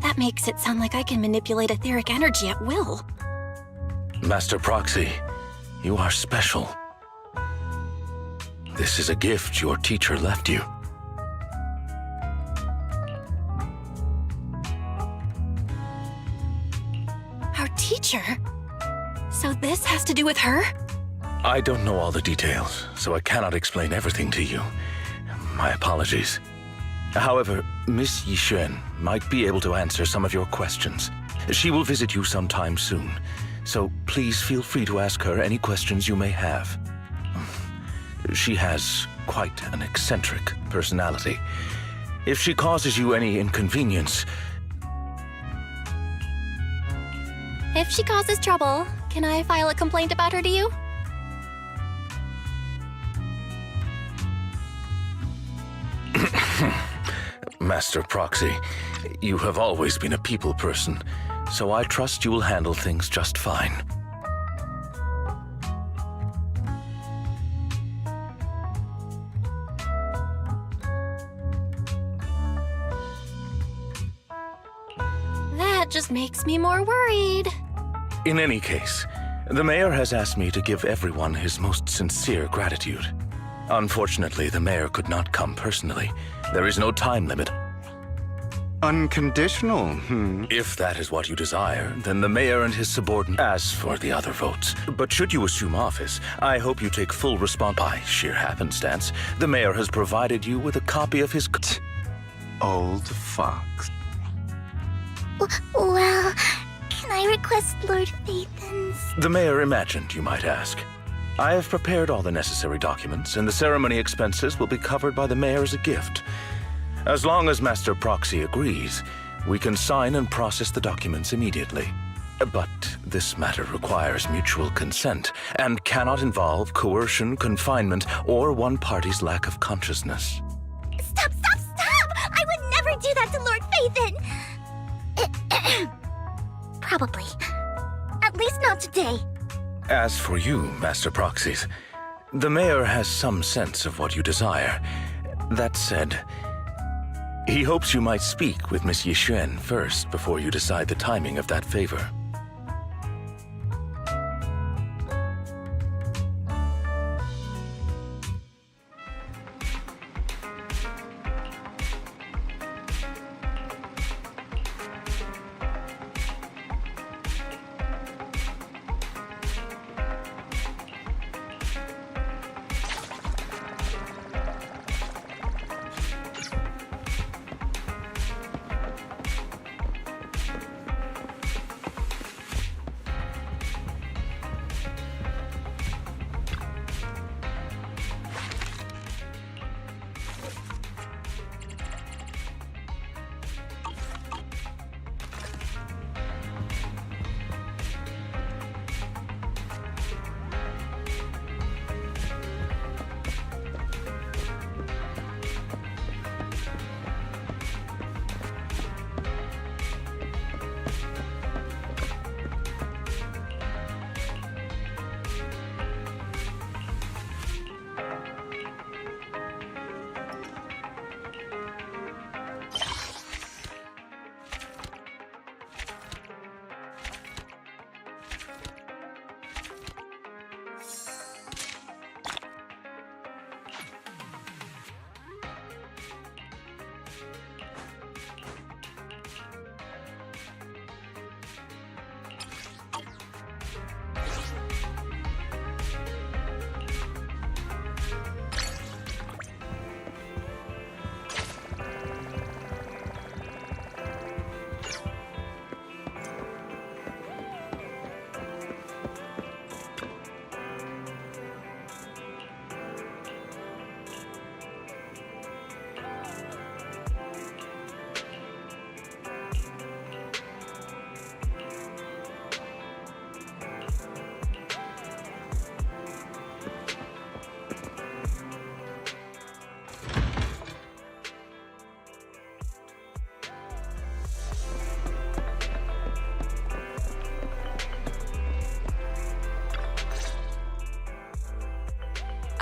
That makes it sound like I can manipulate etheric energy at will. Master Proxy, you are special. This is a gift your teacher left you. Our teacher? So this has to do with her? I don't know all the details, so I cannot explain everything to you. My apologies. However, Miss Yixuan might be able to answer some of your questions. She will visit you sometime soon, so please feel free to ask her any questions you may have. She has quite an eccentric personality. If she causes you any inconvenience... If she causes trouble, can I file a complaint about her to you? Master Proxy, you have always been a people person, so I trust you will handle things just fine. That just makes me more worried. In any case, the mayor has asked me to give everyone his most sincere gratitude. Unfortunately, the mayor could not come personally. There is no time limit. Unconditional, If that is what you desire, then the mayor and his subordinate ask for the other votes. But should you assume office, I hope you take full response. By sheer happenstance, the mayor has provided you with a copy of his... Old fox. Well, can I request Lord Phaethon's? The mayor imagined, you might ask. I have prepared all the necessary documents, and the ceremony expenses will be covered by the mayor as a gift. As long as Master Proxy agrees, we can sign and process the documents immediately. But this matter requires mutual consent and cannot involve coercion, confinement, or one party's lack of consciousness. Stop! I would never do that to Lord Phaethon! Probably. At least not today. As for you, Master Proxies, the mayor has some sense of what you desire. That said, he hopes you might speak with Miss Yixuan first before you decide the timing of that favor.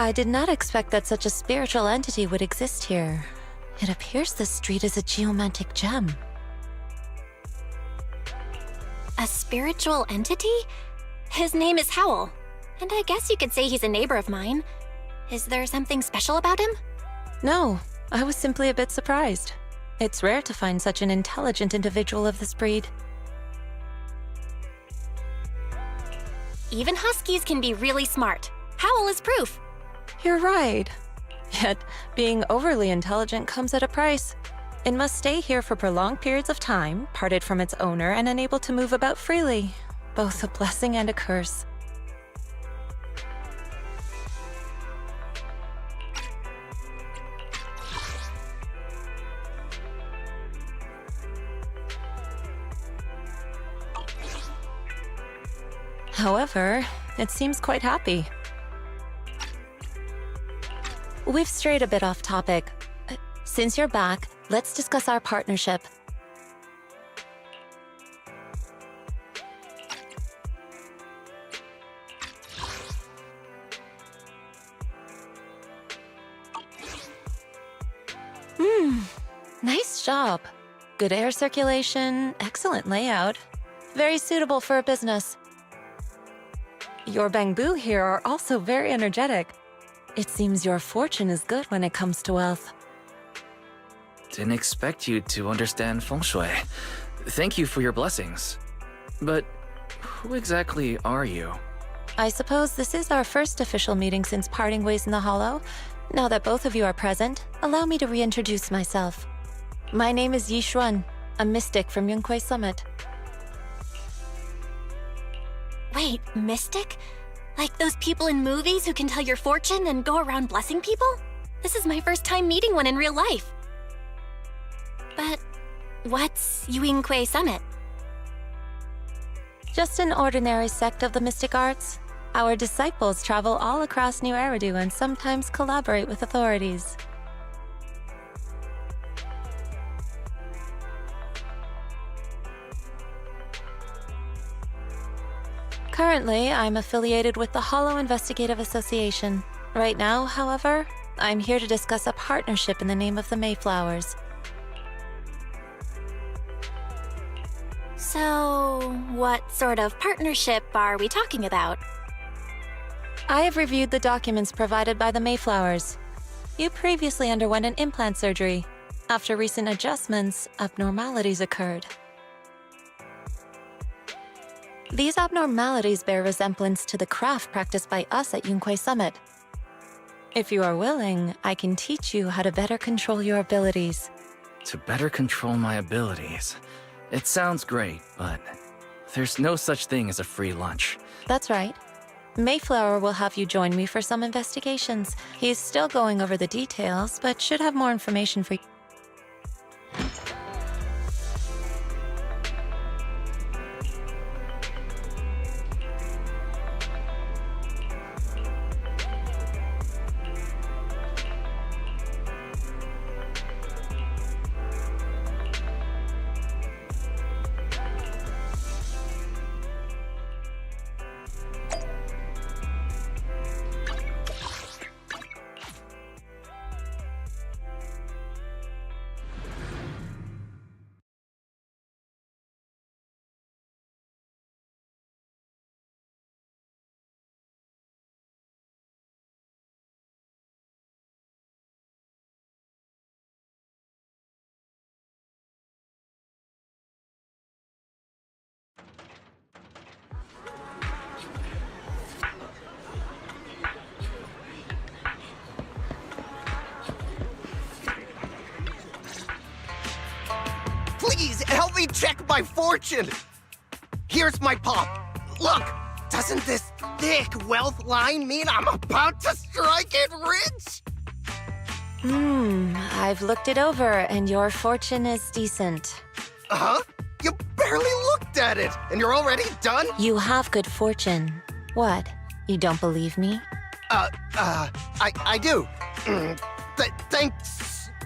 I did not expect that such a spiritual entity would exist here. It appears this street is a geomantic gem. A spiritual entity? His name is Howl, and I guess you could say he's a neighbor of mine. Is there something special about him? No, I was simply a bit surprised. It's rare to find such an intelligent individual of this breed. Even huskies can be really smart. Howl is proof. You're right. Yet, being overly intelligent comes at a price. It must stay here for prolonged periods of time, parted from its owner and unable to move about freely. Both a blessing and a curse. However, it seems quite happy. We've strayed a bit off topic. Since you're back, let's discuss our partnership. Nice job. Good air circulation, excellent layout. Very suitable for a business. Your bamboo here are also very energetic. It seems your fortune is good when it comes to wealth. Didn't expect you to understand feng shui. Thank you for your blessings. But who exactly are you? I suppose this is our first official meeting since parting ways in the Hollow. Now that both of you are present, allow me to reintroduce myself. My name is Yi Xuan, a mystic from Yunquei Summit. Wait, mystic? Like those people in movies who can tell your fortune and go around blessing people? This is my first time meeting one in real life. But what's Yunquei Summit? Just an ordinary sect of the mystic arts. Our disciples travel all across New Eridu and sometimes collaborate with authorities. Currently, I'm affiliated with the Hollow Investigative Association. Right now, however, I'm here to discuss a partnership in the name of the Mayflowers. So, what sort of partnership are we talking about? I have reviewed the documents provided by the Mayflowers. You previously underwent an implant surgery. After recent adjustments, abnormalities occurred. These abnormalities bear resemblance to the craft practiced by us at Yunquei Summit. If you are willing, I can teach you how to better control your abilities. To better control my abilities. It sounds great, but there's no such thing as a free lunch. That's right. Mayflower will have you join me for some investigations. He's still going over the details, but should have more information for you. Please, help me check my fortune! Here's my pop. Look! Doesn't this thick wealth line mean I'm about to strike it rich? I've looked it over, and your fortune is decent. Huh? You barely looked at it, and you're already done? You have good fortune. What? You don't believe me? I do.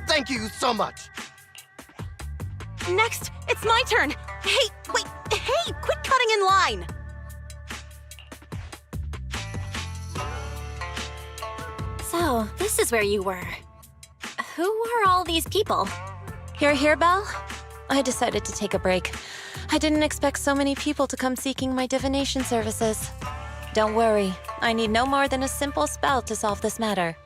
Thank you so much. Next, it's my turn. Hey, wait, hey, quit cutting in line. So, this is where you were. Who are all these people? You're here, Belle? I decided to take a break. I didn't expect so many people to come seeking my divination services. Don't worry, I need no more than a simple spell to solve this matter.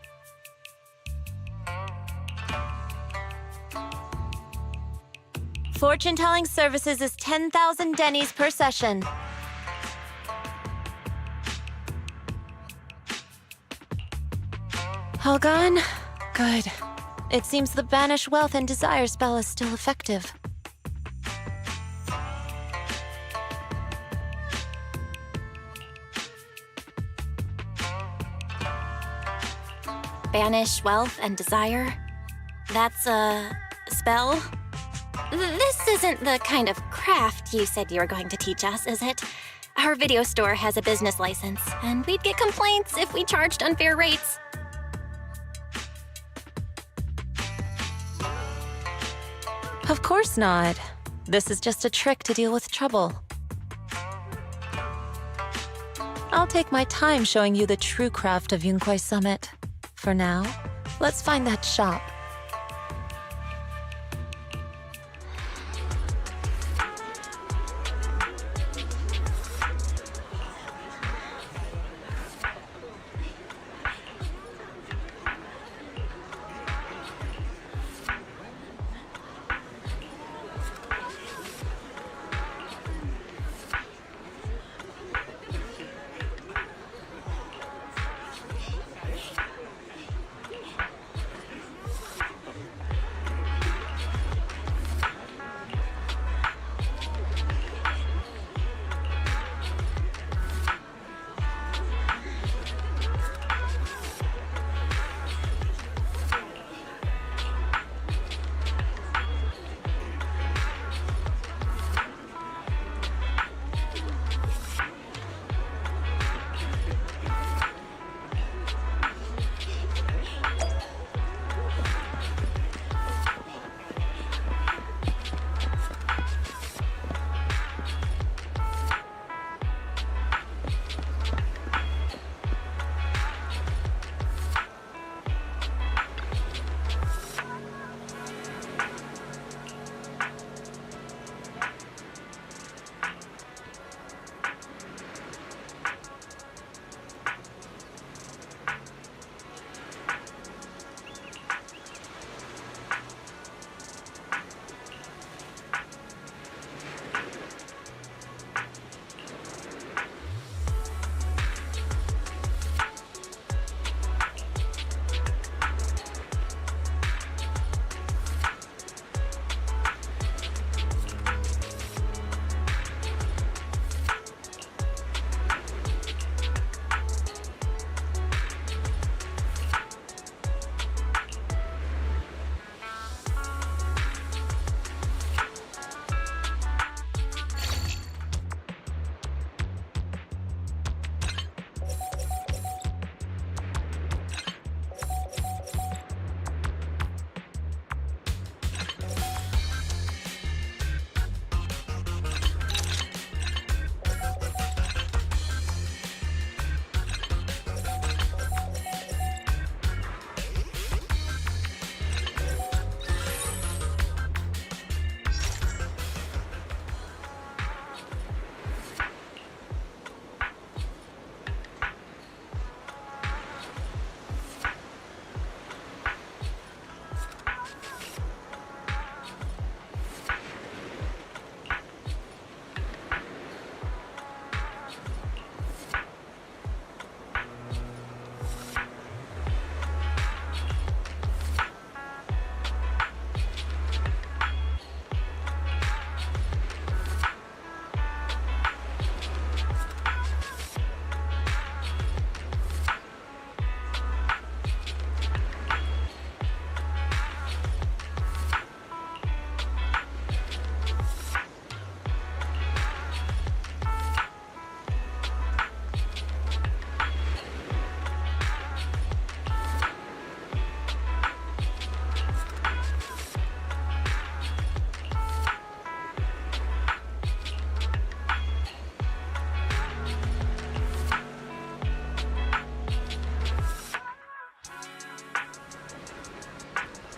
Fortune-telling services is 10,000 dennies per session. All gone? Good. It seems the Banish Wealth and Desire spell is still effective. Banish wealth and desire? That's a spell? This isn't the kind of craft you said you were going to teach us, is it? Our video store has a business license, and we'd get complaints if we charged unfair rates. Of course not. This is just a trick to deal with trouble. I'll take my time showing you the true craft of Yunkwai Summit. For now, let's find that shop.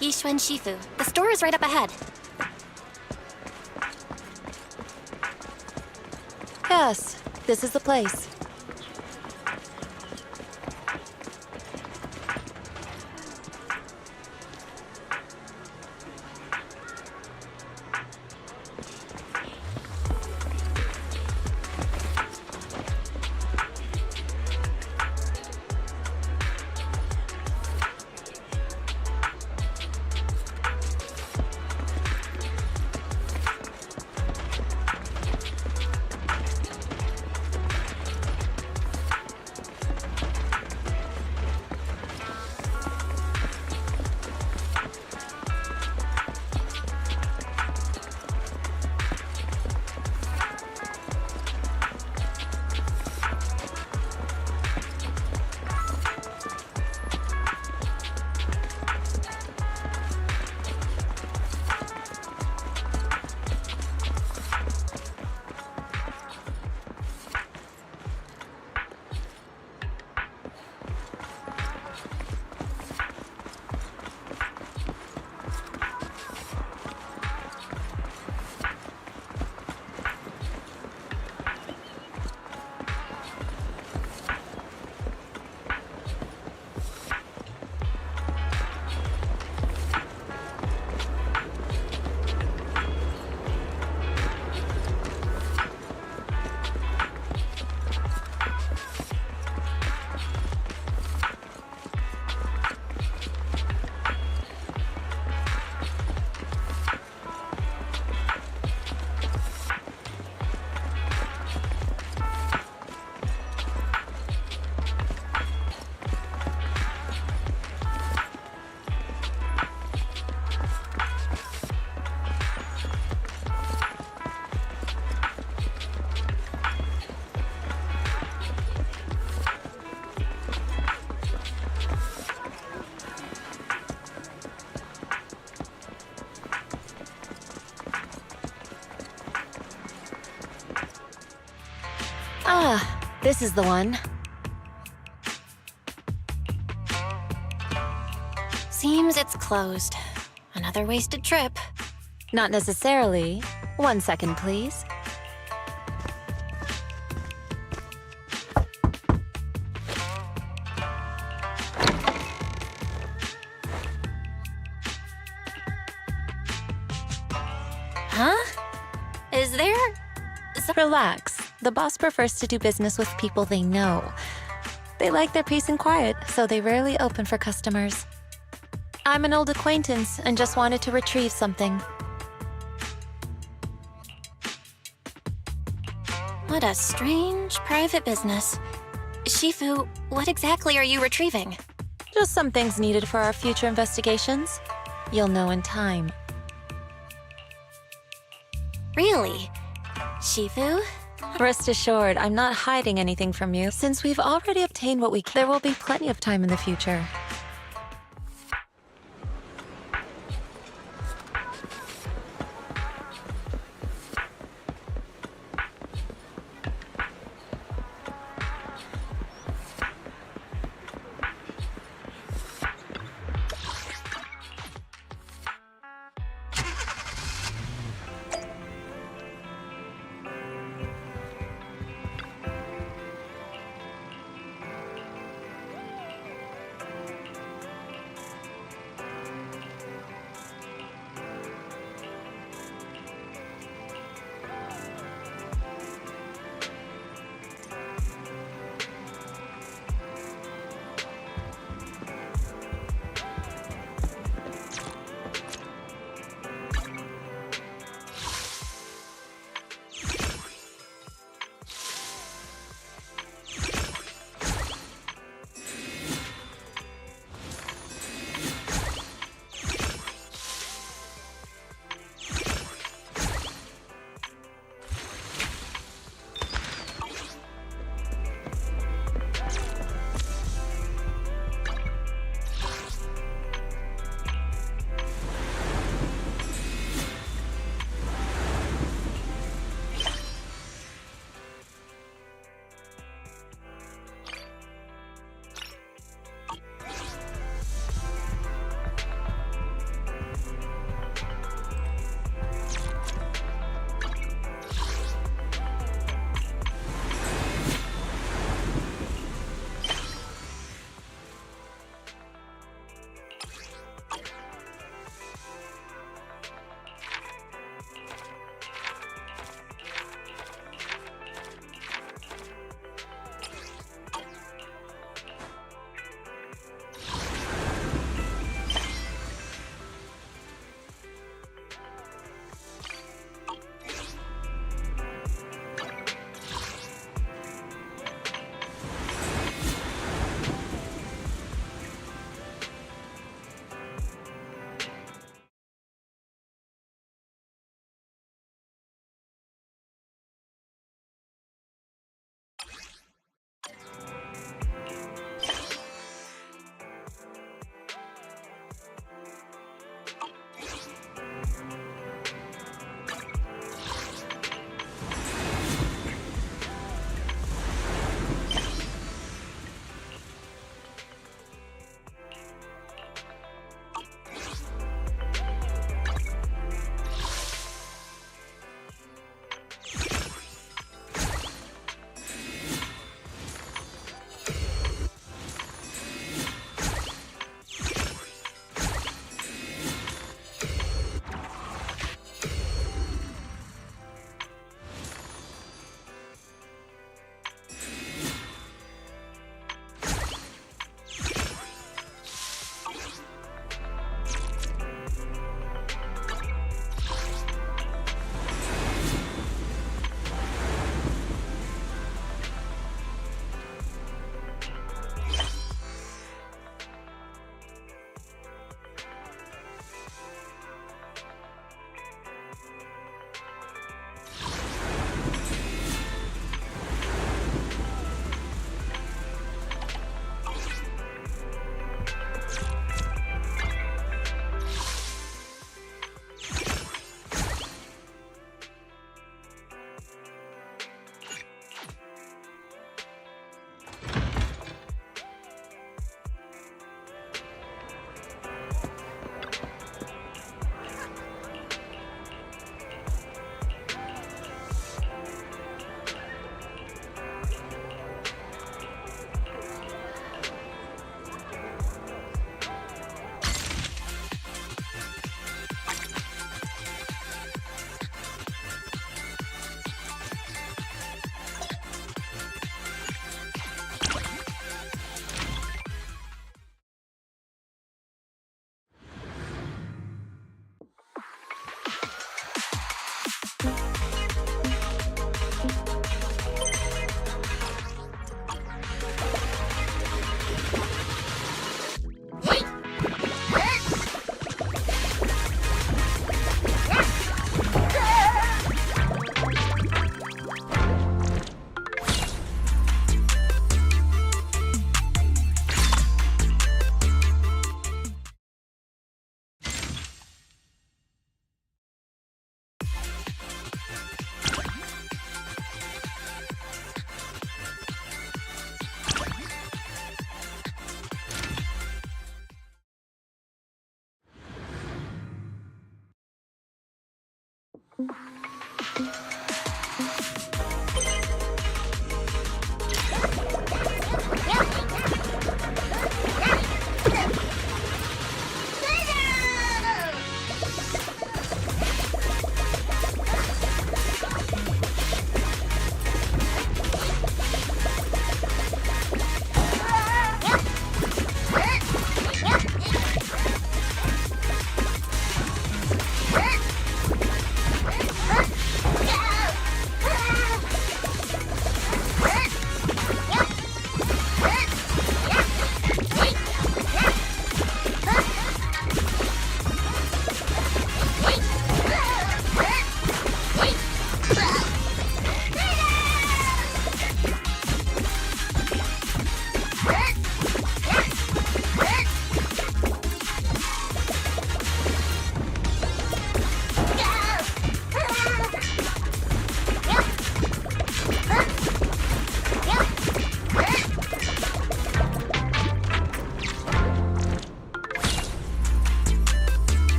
Yishuan Shifu. The store is right up ahead. Yes, this is the place. This is the one. Seems it's closed. Another wasted trip. Not necessarily. 1 second, please. Huh? Is there... Relax. The boss prefers to do business with people they know. They like their peace and quiet, so they rarely open for customers. I'm an old acquaintance and just wanted to retrieve something. What a strange private business. Shifu, what exactly are you retrieving? Just some things needed for our future investigations. You'll know in time. Really? Shifu? Rest assured, I'm not hiding anything from you. Since we've already obtained what we can, there will be plenty of time in the future.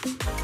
Yeah.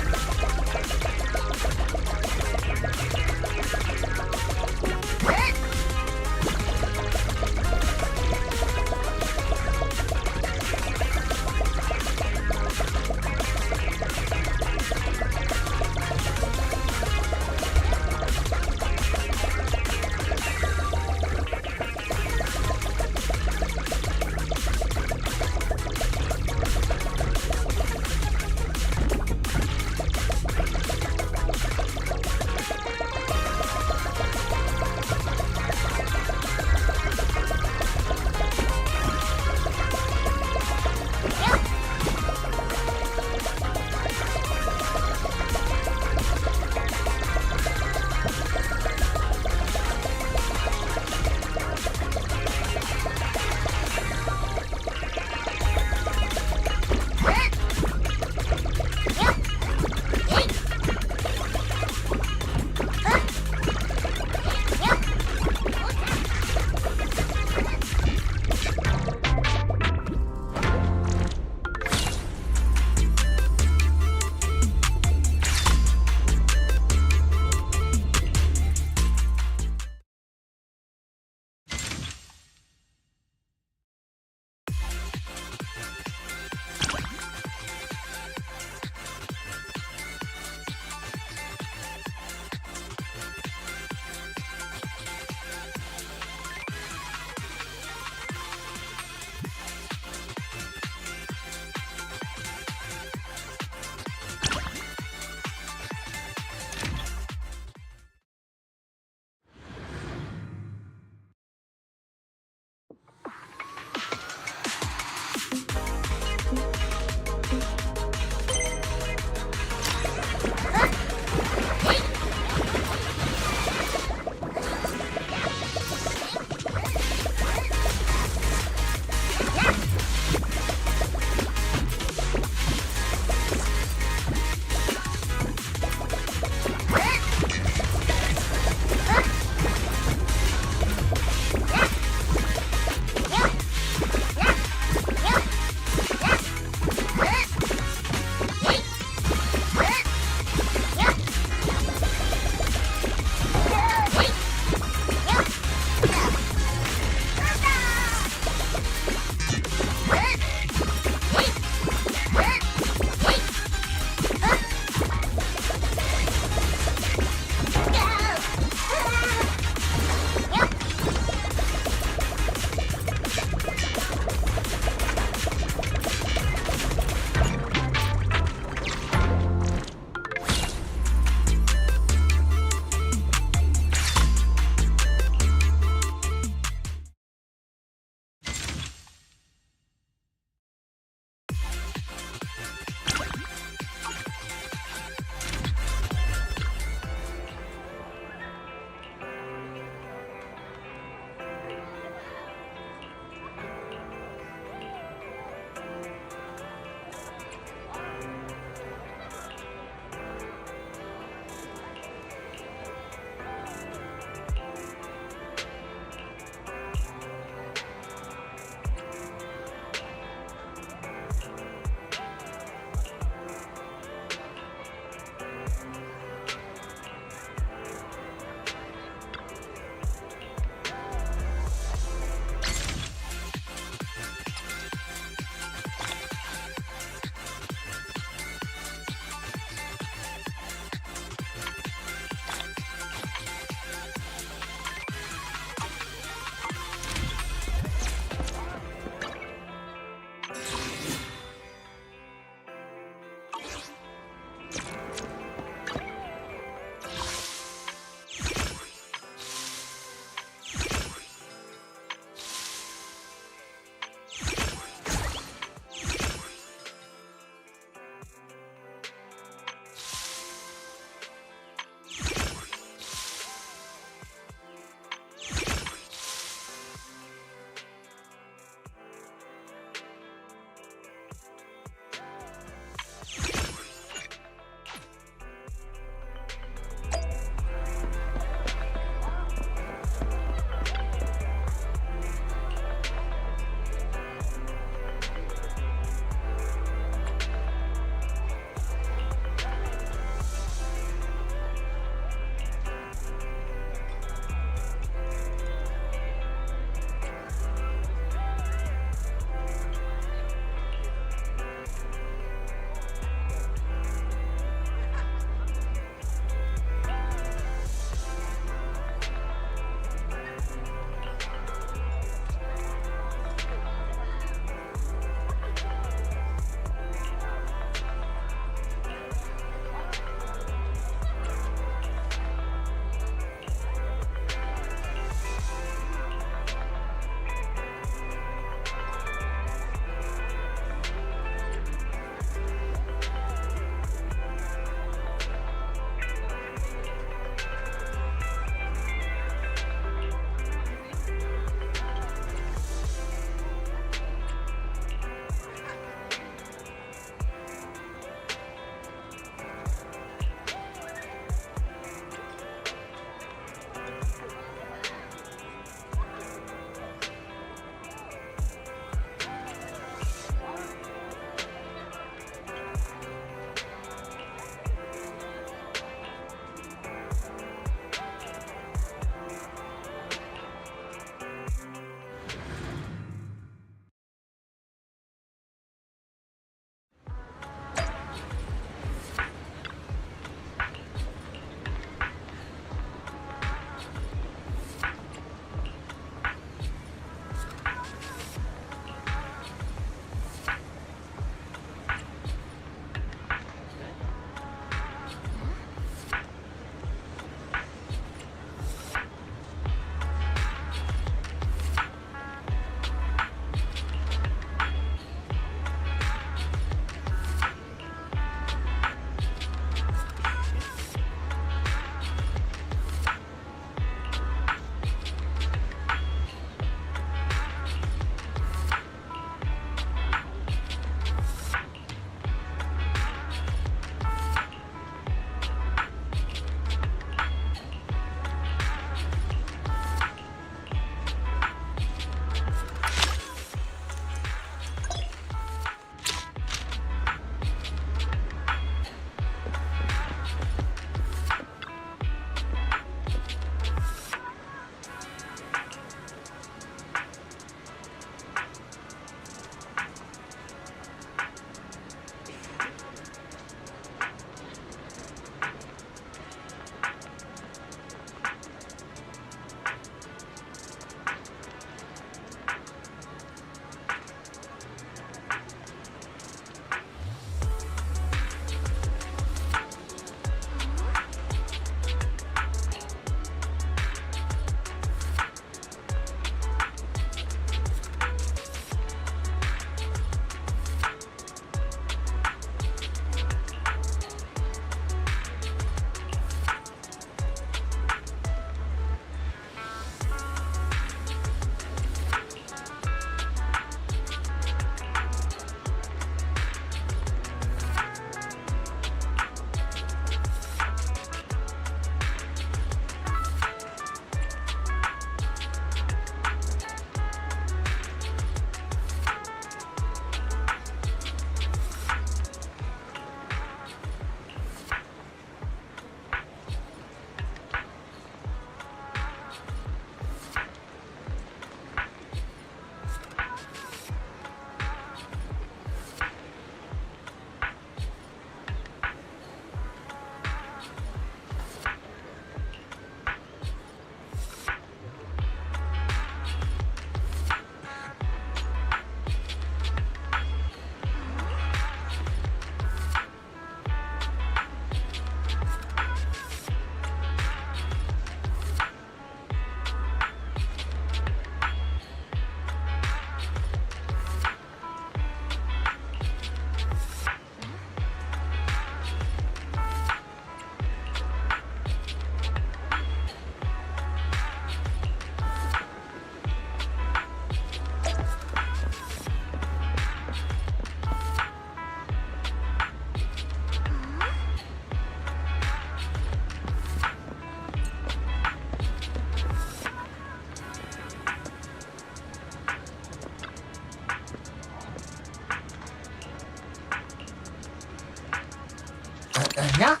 な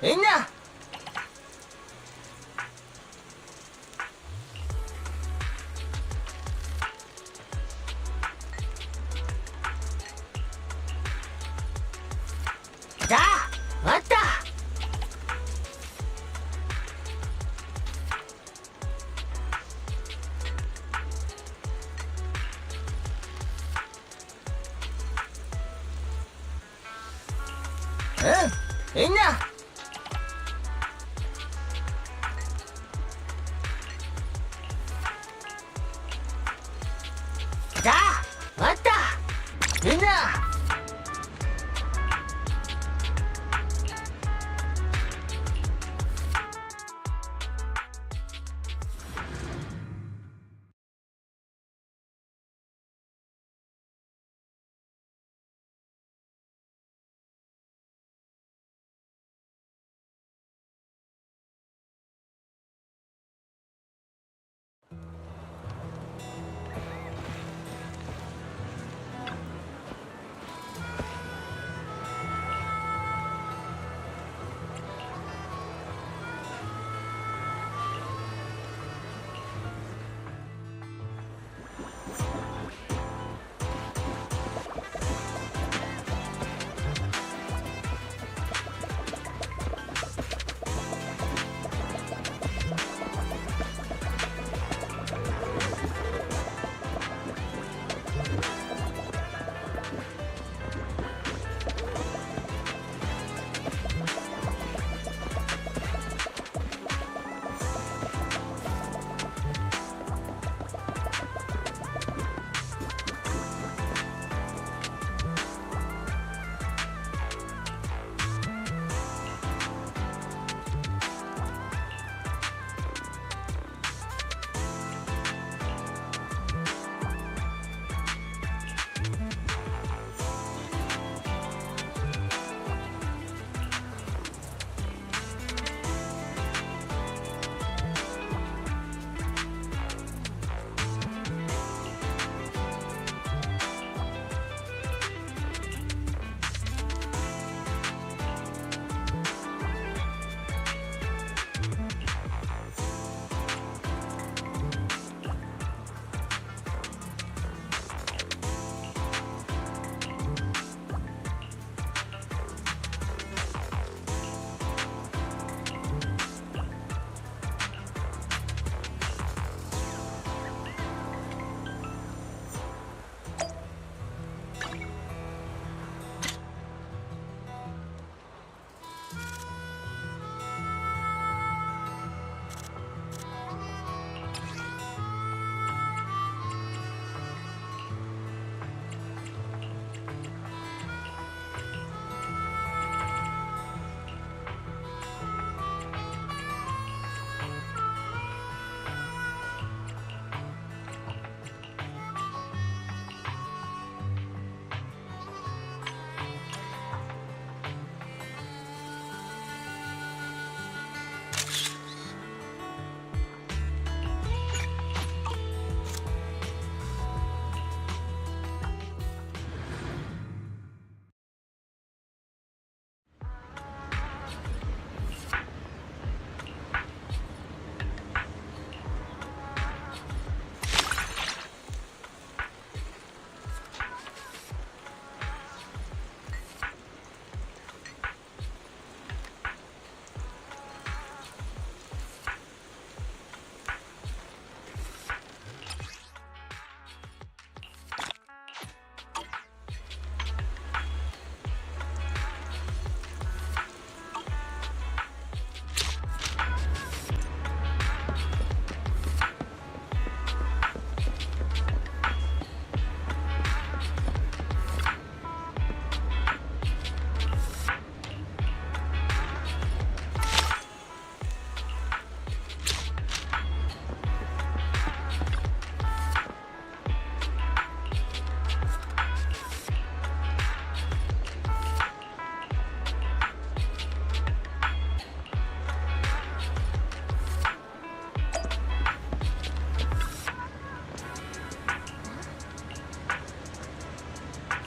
みんなじゃあ待ったみんなじゃあ待ったみんな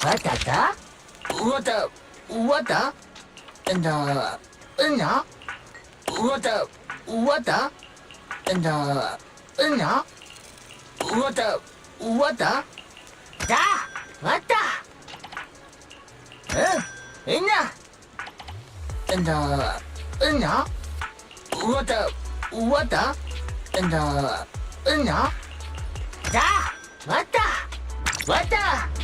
What the? What the? And no? What the? And no? What the? Da? What the? Inna? And no? What the? And no? Da? What the? What the?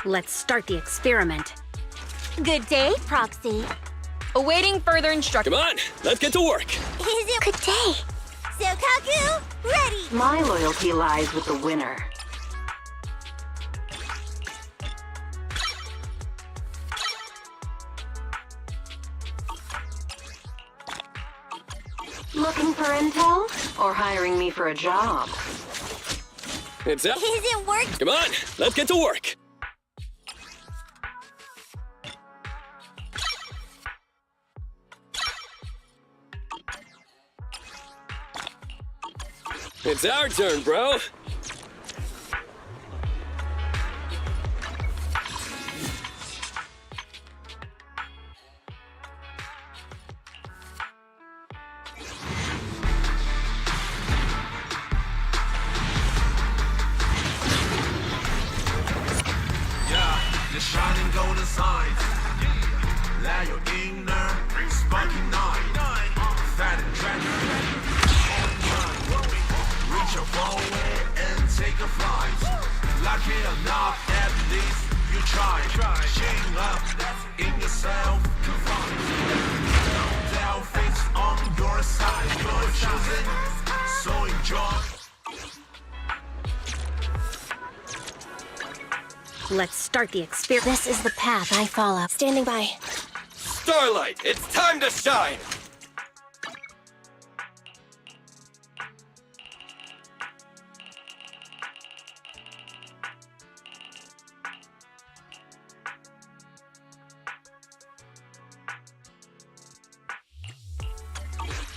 Let's start the experiment. Good day, Proxy. Awaiting further instructions. Come on, let's get to work. Is it good day? Sokaku, ready! My loyalty lies with the winner. Looking for intel? Or hiring me for a job? It's up. Isn't work? Come on, let's get to work. It's our turn, bro. shining golden signs. Let your inner sparking night. Fat and Reach a forward and take a flight. Lucky enough, at least you try. Shame up in yourself to find. No doubt fate's on your side. You're choosing, so enjoy. Let's start the experience. This is the path I follow. Standing by. Starlight, it's time to shine!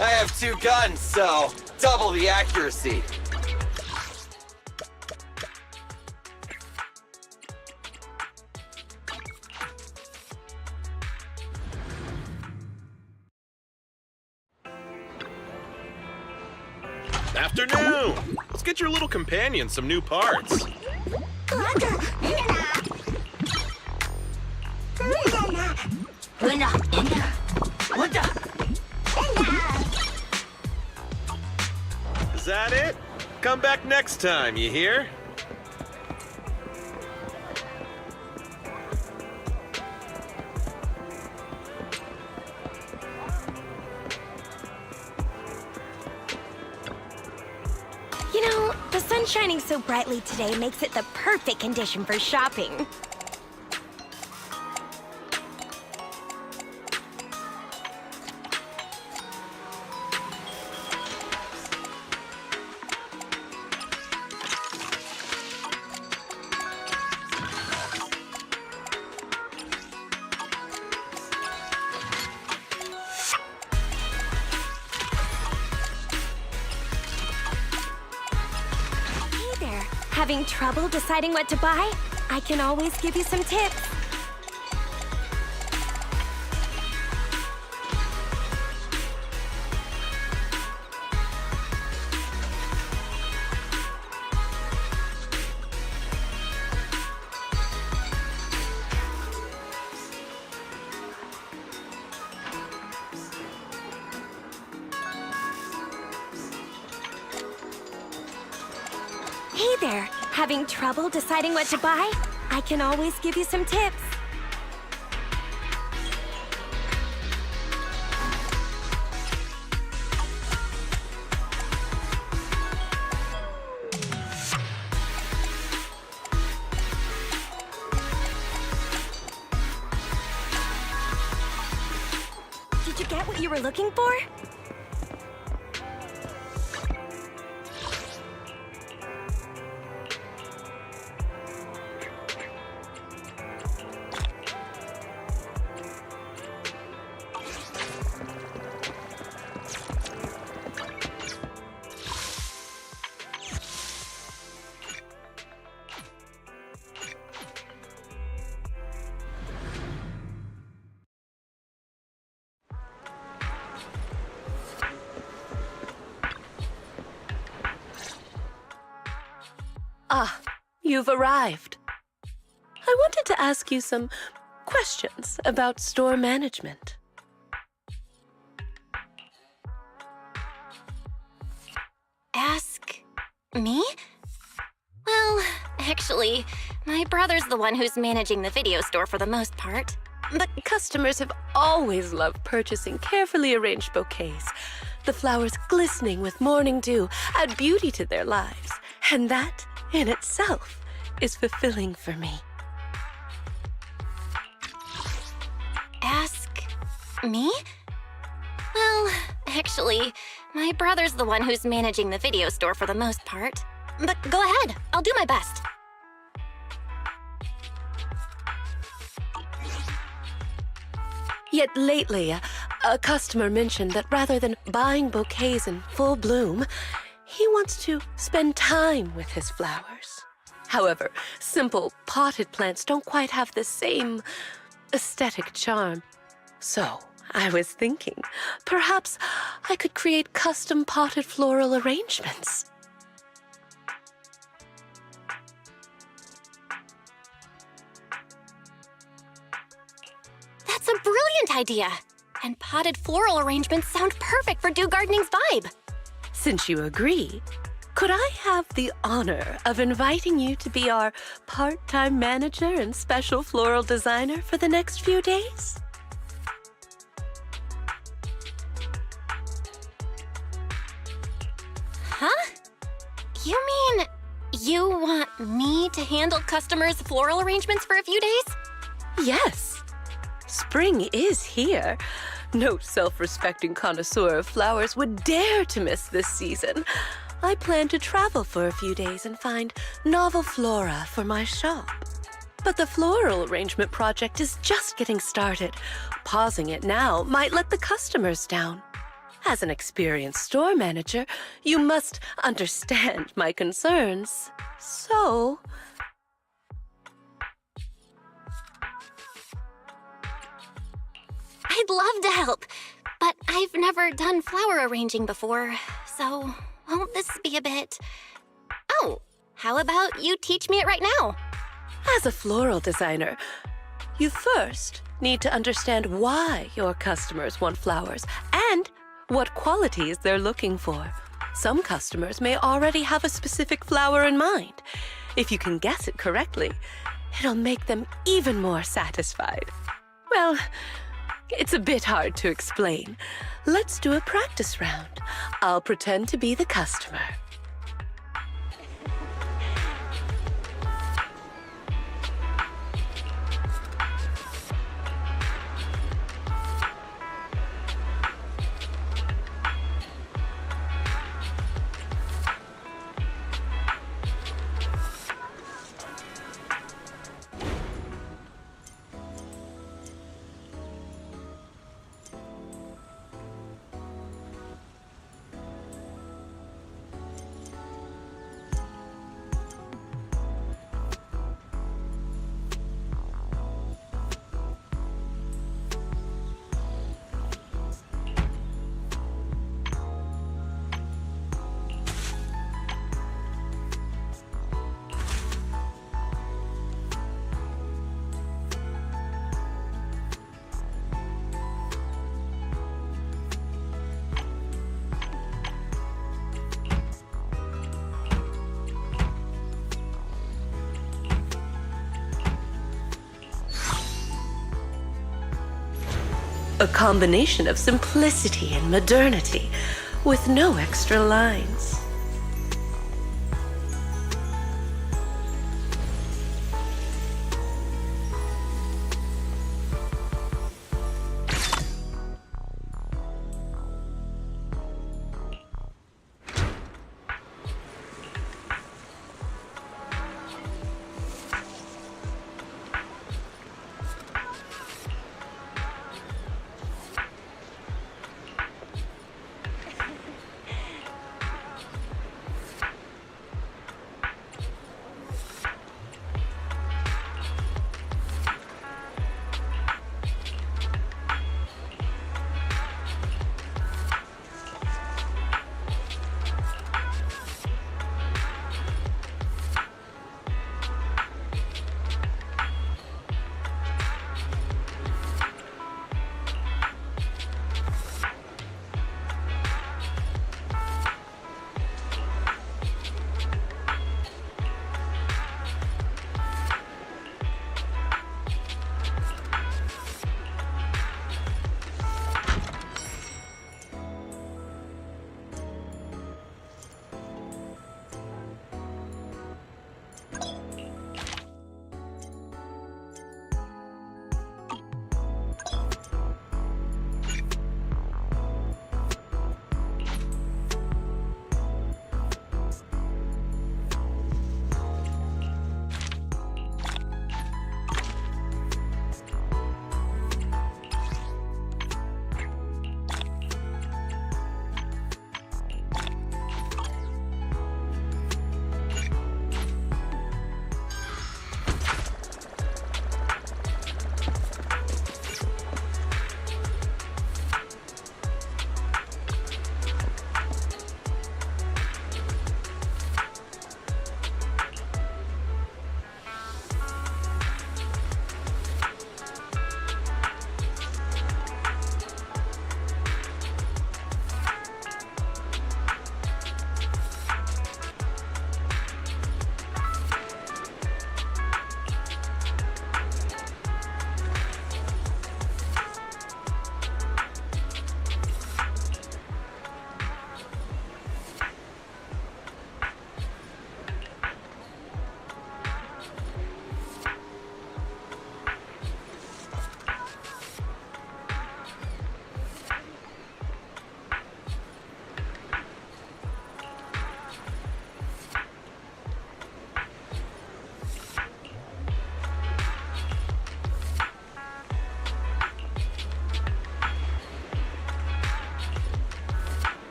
I have 2 guns, so double the accuracy. Afternoon! Let's get your little companion some new parts. Is that it? Come back next time, you hear? You know, the sun shining so brightly today makes it the perfect condition for shopping. Having trouble deciding what to buy? I can always give you some tips. Hey there! Having trouble deciding what to buy? I can always give you some tips. Did you get what you were looking for? Ah, you've arrived. I wanted to ask you some questions about store management. Ask me? Well, actually, my brother's the one who's managing the video store for the most part. But customers have always loved purchasing carefully arranged bouquets. The flowers glistening with morning dew add beauty to their lives, and that, in itself, is fulfilling for me. Ask me? Well, actually, my brother's the one who's managing the video store for the most part. But go ahead, I'll do my best. Yet lately, a customer mentioned that rather than buying bouquets in full bloom, he wants to spend time with his flowers. However, simple potted plants don't quite have the same aesthetic charm. So, I was thinking, perhaps I could create custom potted floral arrangements. That's a brilliant idea! and potted floral arrangements sound perfect for Dew Gardening's vibe. Since you agree, could I have the honor of inviting you to be our part-time manager and special floral designer for the next few days? Huh? You mean you want me to handle customers' floral arrangements for a few days? Yes. Spring is here. No self-respecting connoisseur of flowers would dare to miss this season. I plan to travel for a few days and find novel flora for my shop. But the floral arrangement project is just getting started. Pausing it now might let the customers down. As an experienced store manager, you must understand my concerns. So, I'd love to help, but I've never done flower arranging before, so won't this be a bit... Oh, how about you teach me it right now? as a floral designer, you first need to understand why your customers want flowers and what qualities they're looking for. Some customers may already have a specific flower in mind. If you can guess it correctly, it'll make them even more satisfied. Well, it's a bit hard to explain. Let's do a practice round. I'll pretend to be the customer. A combination of simplicity and modernity with no extra lines.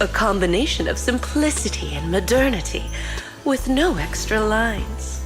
A combination of simplicity and modernity, with no extra lines.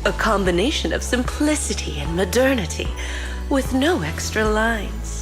A combination of simplicity and modernity, with no extra lines.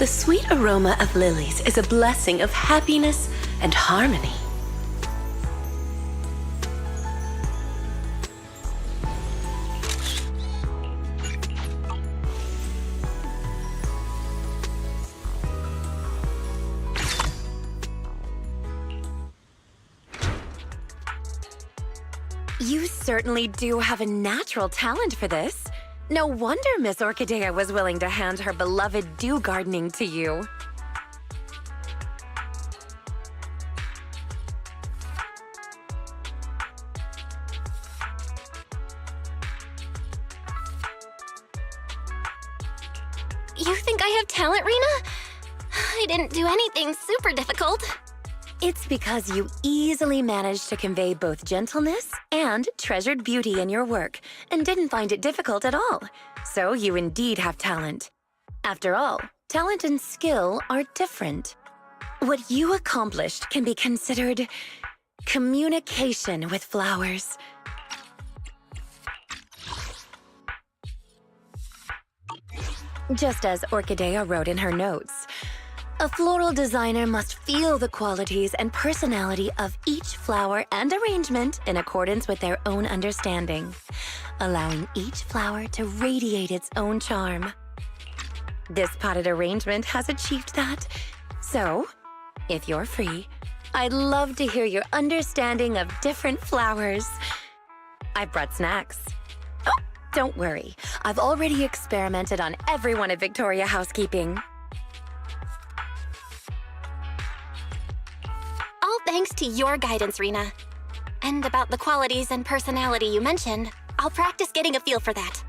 The sweet aroma of lilies is a blessing of happiness and harmony. You certainly do have a natural talent for this. No wonder Miss Orchidea was willing to hand her beloved dew gardening to you. You think I have talent, Rena? I didn't do anything super difficult. It's because you easily managed to convey both gentleness and treasured beauty in your work, and didn't find it difficult at all. So you indeed have talent. After all, talent and skill are different. What you accomplished can be considered communication with flowers. Just as Orchidea wrote in her notes, a floral designer must feel the qualities and personality of each flower and arrangement in accordance with their own understanding, allowing each flower to radiate its own charm. This potted arrangement has achieved that. So, if you're free, I'd love to hear your understanding of different flowers. I brought snacks. Oh, Don't worry, I've already experimented on everyone at Victoria Housekeeping. All thanks to your guidance, Rena. And about the qualities and personality you mentioned, I'll practice getting a feel for that.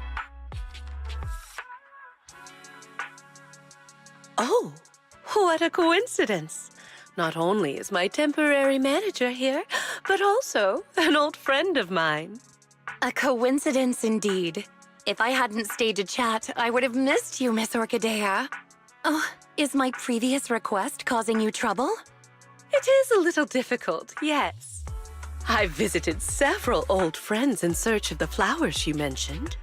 Oh, what a coincidence. Not only is my temporary manager here, but also an old friend of mine. A coincidence indeed. If I hadn't stayed to chat, I would have missed you, Miss Orchidea. Oh, is my previous request causing you trouble? It is a little difficult, yes. I've visited several old friends in search of the flowers you mentioned.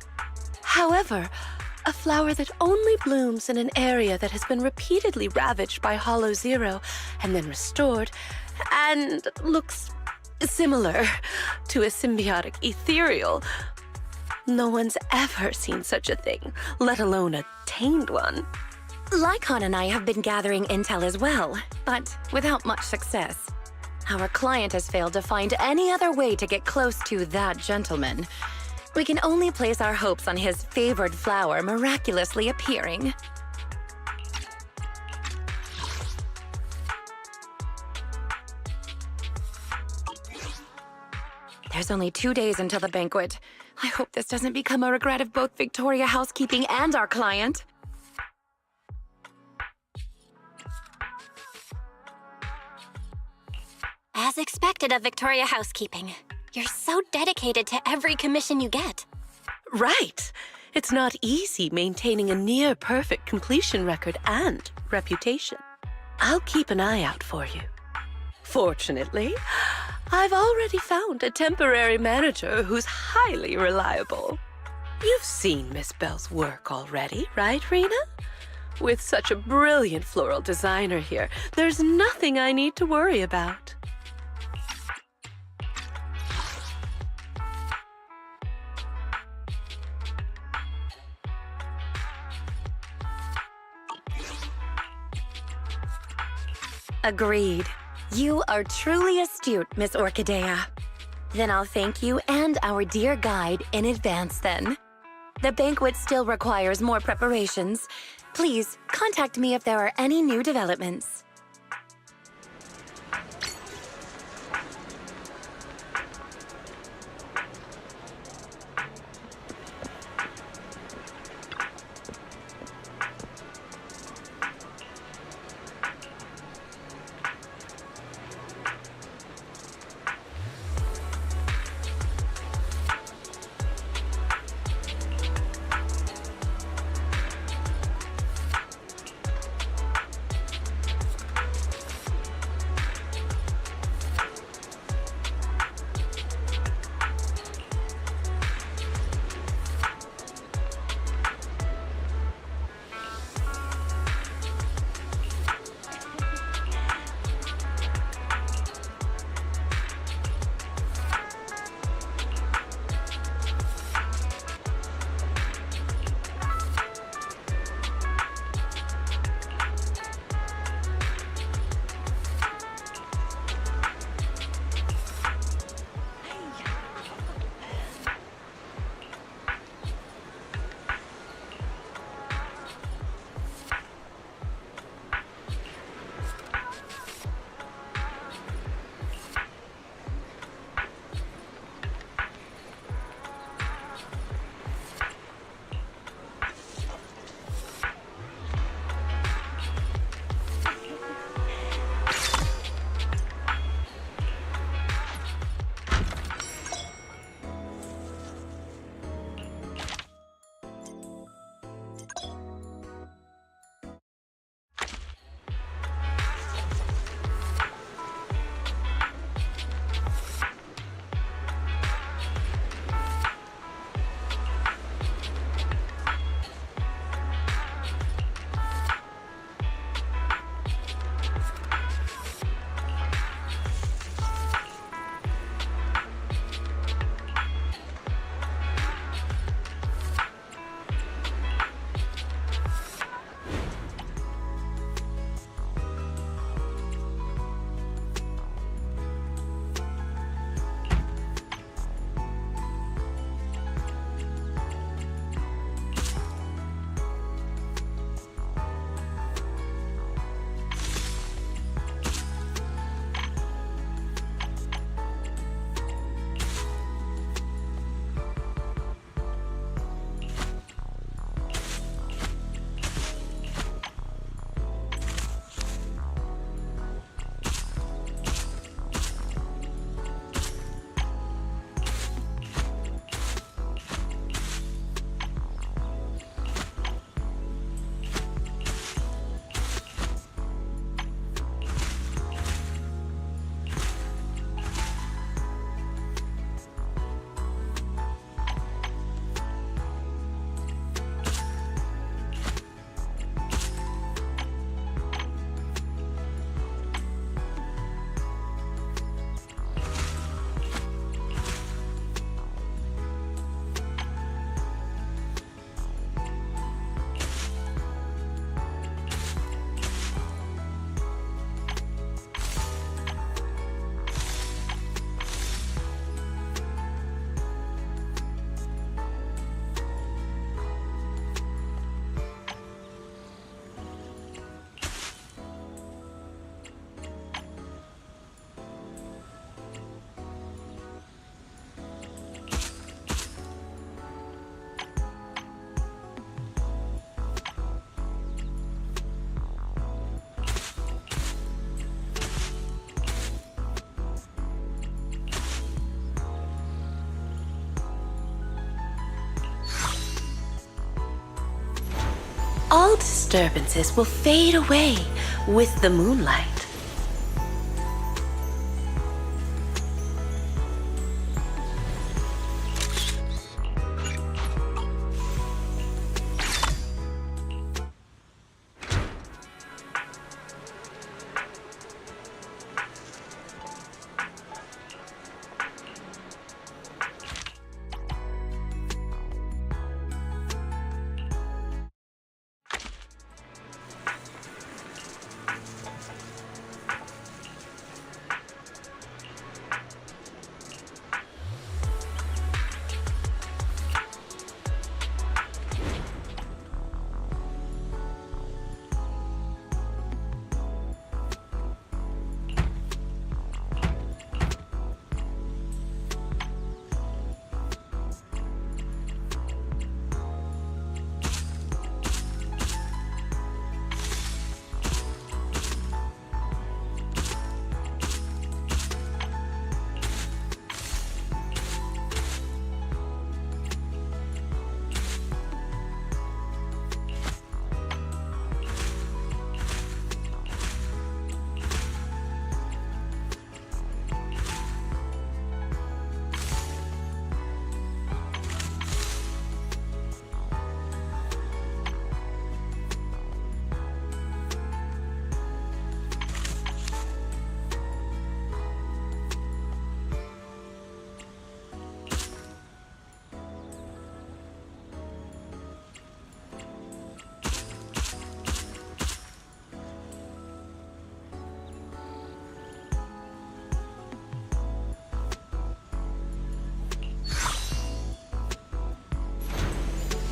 However, a flower that only blooms in an area that has been repeatedly ravaged by Hollow Zero and then restored, and looks similar to a symbiotic ethereal. No one's ever seen such a thing, let alone a tamed one. Lycon and I have been gathering intel as well, but without much success. Our client has failed to find any other way to get close to that gentleman. We can only place our hopes on his favored flower miraculously appearing. There's only 2 days until the banquet. I hope this doesn't become a regret of both Victoria Housekeeping and our client. As expected of Victoria Housekeeping, you're so dedicated to every commission you get. Right. It's not easy maintaining a near-perfect completion record and reputation. I'll keep an eye out for you. Fortunately, I've already found a temporary manager who's highly reliable. You've seen Miss Bell's work already, right, Rena? With such a brilliant floral designer here, there's nothing I need to worry about. Agreed. You are truly astute, Miss Orchidea. Then I'll thank you and our dear guide in advance then. The banquet still requires more preparations. Please contact me if there are any new developments. all disturbances will fade away with the moonlight.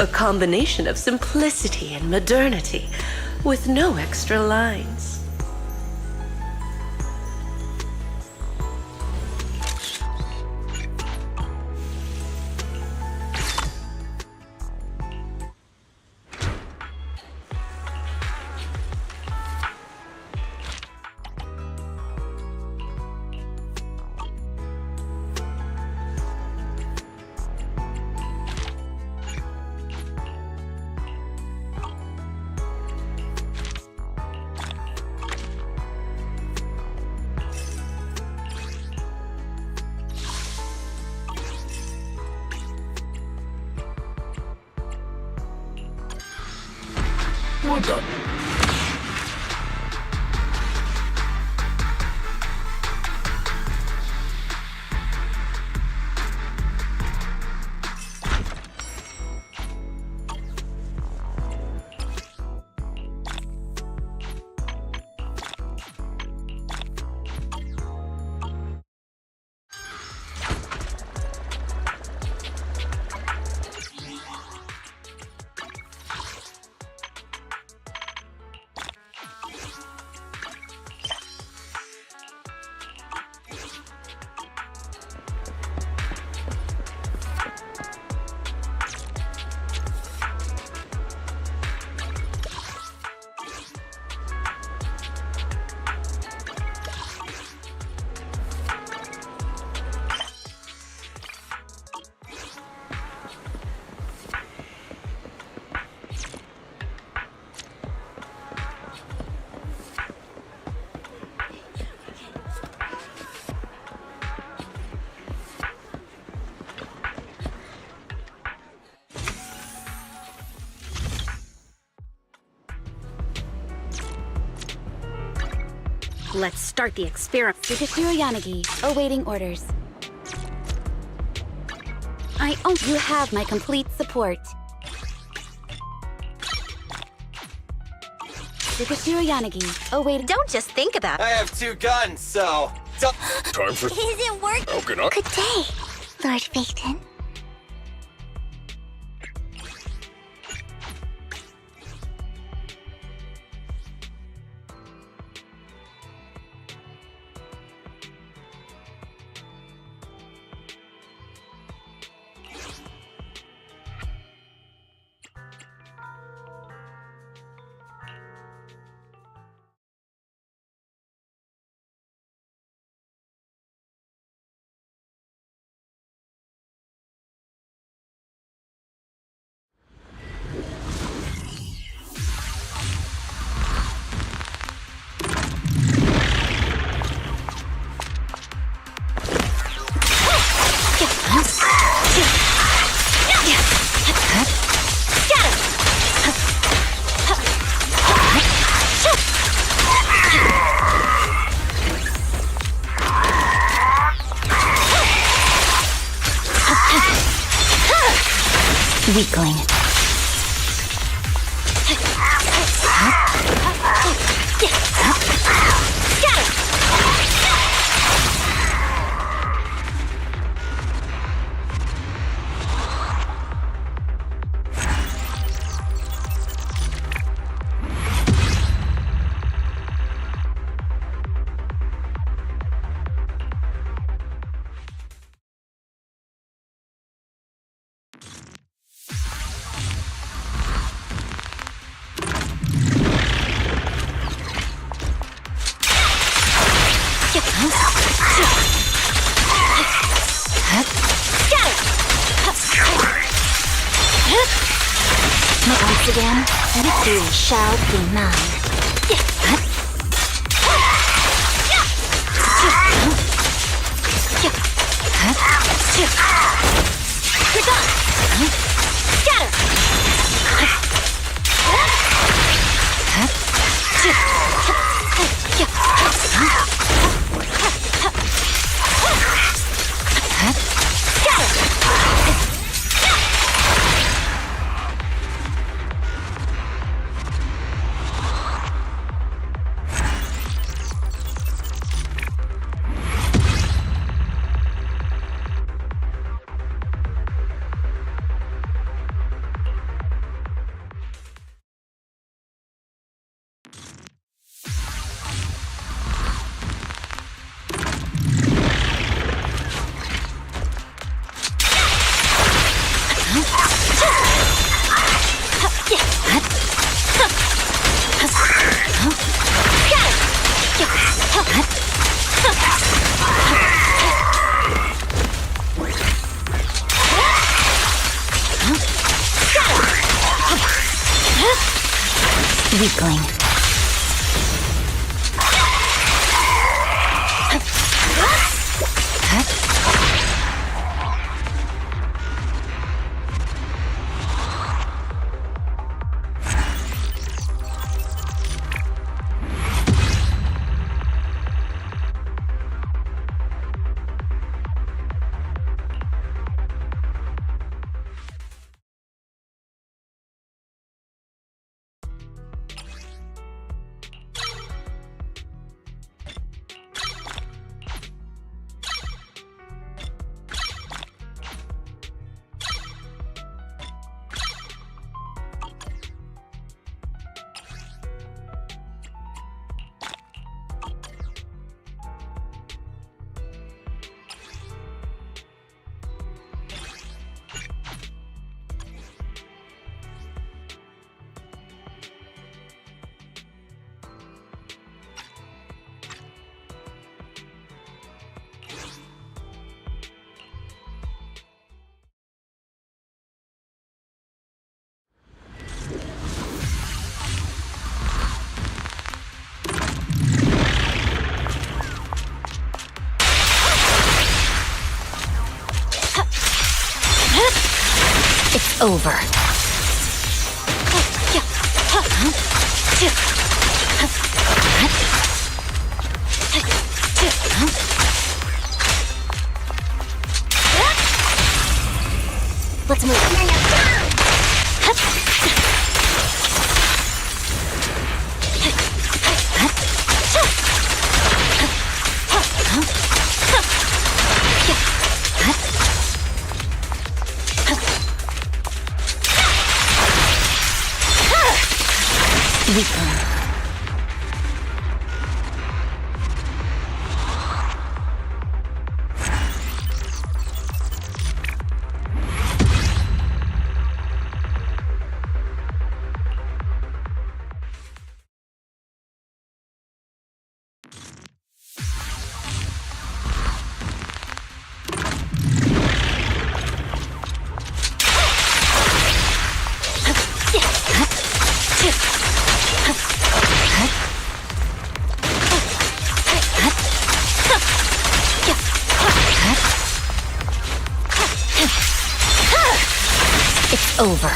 A combination of simplicity and modernity, with no extra lines. Well done. Let's start the experiment. Tsukishiro Yanagi, awaiting orders. You have my complete support. Tsukishiro Yanagi, awaiting. Don't just think about it. I have 2 guns, so... Time for... Isn't working. Broken up. Good day, Lord Phaeton. Weakling. Once again, victory shall be mine. You're done. Scatter. Weakling. It's over. Let's move. Weakling. It's over.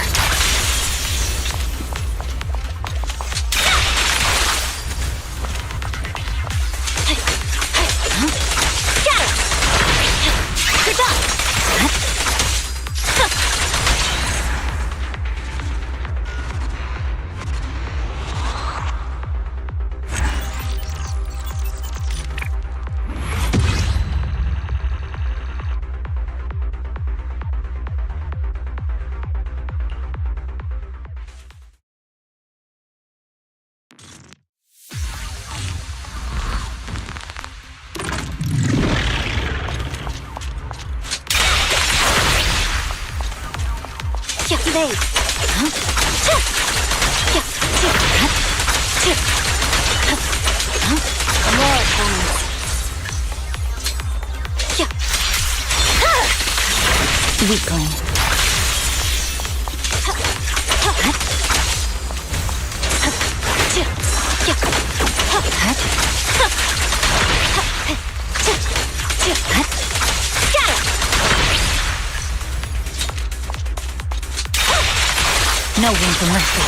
Evade. More opponents. Weakling. No room for mercy.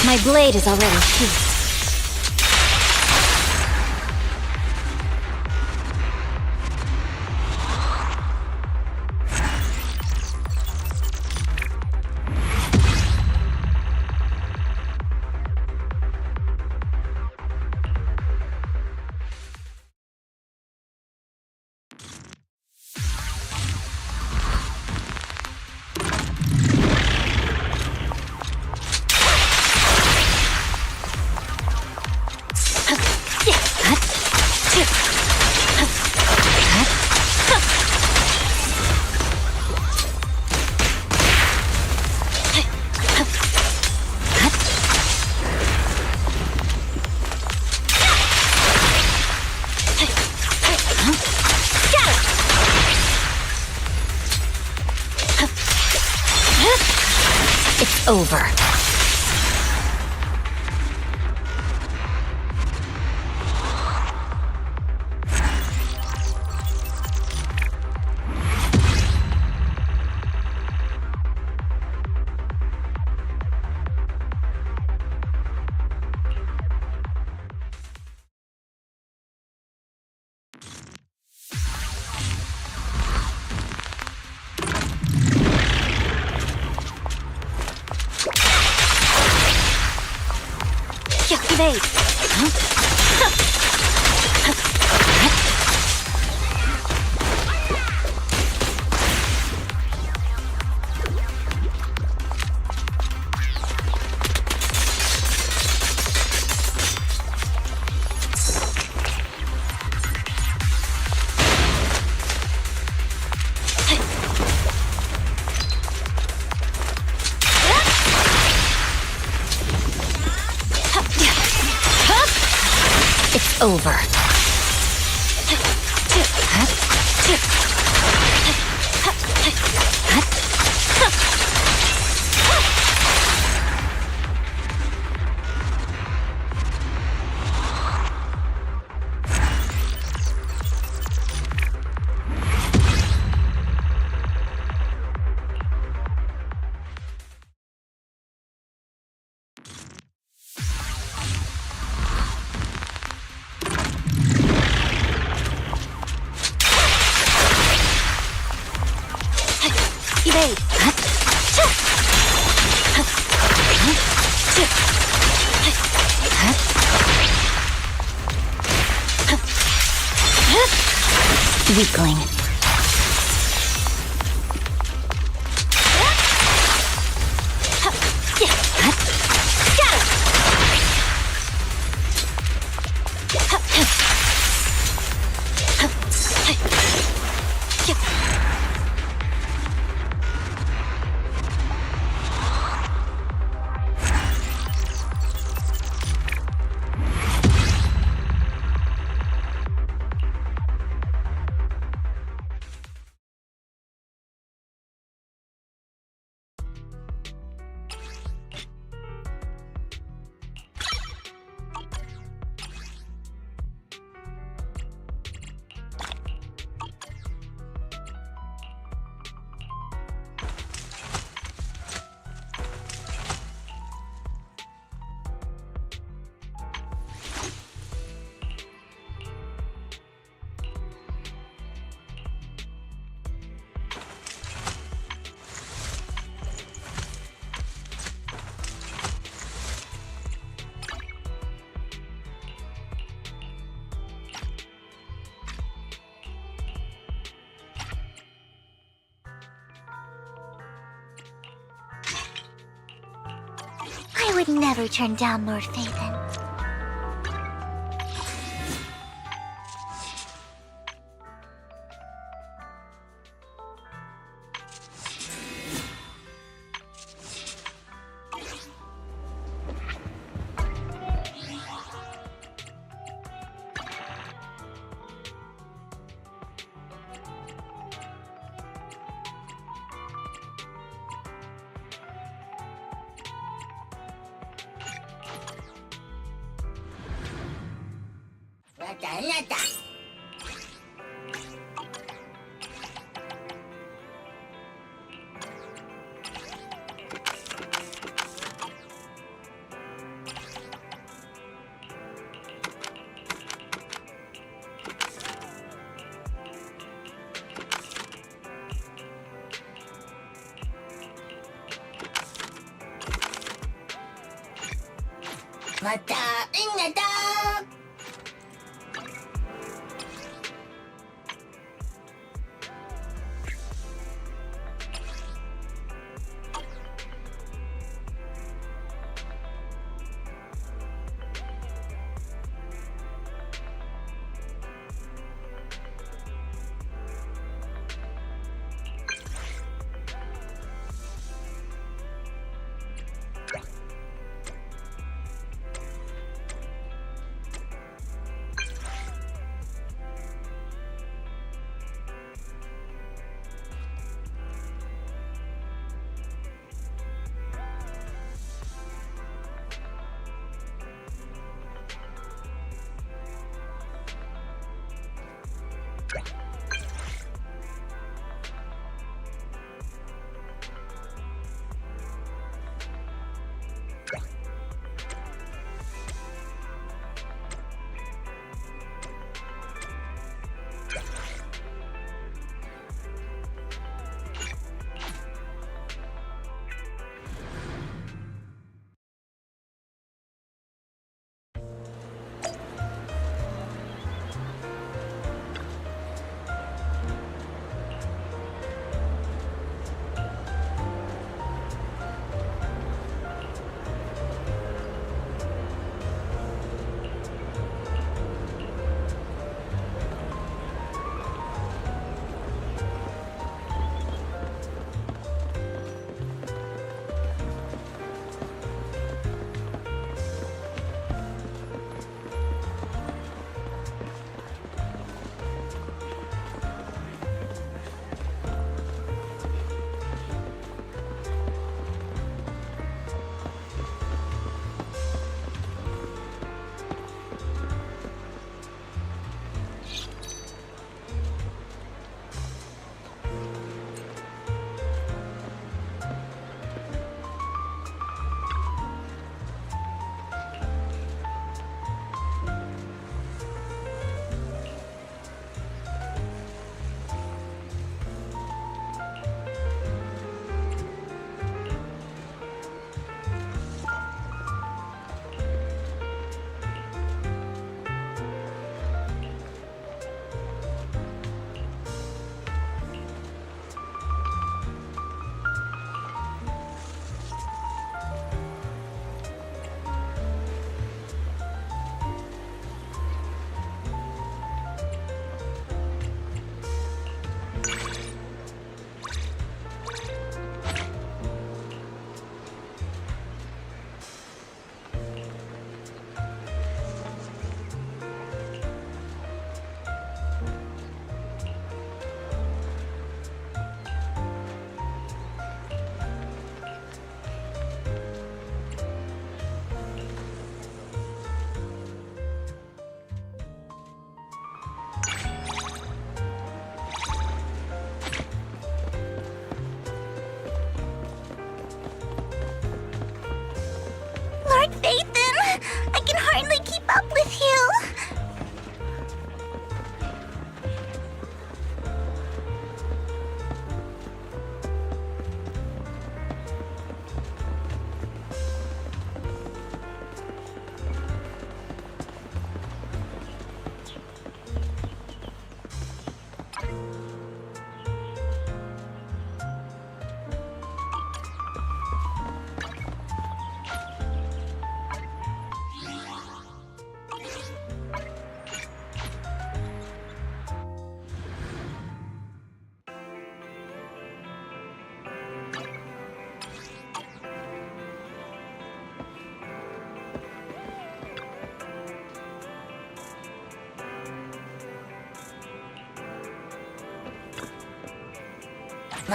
My blade is already sheathed. It's over. Evade. It's over. Evade. Weakling. would never turn down Lord Phaethon.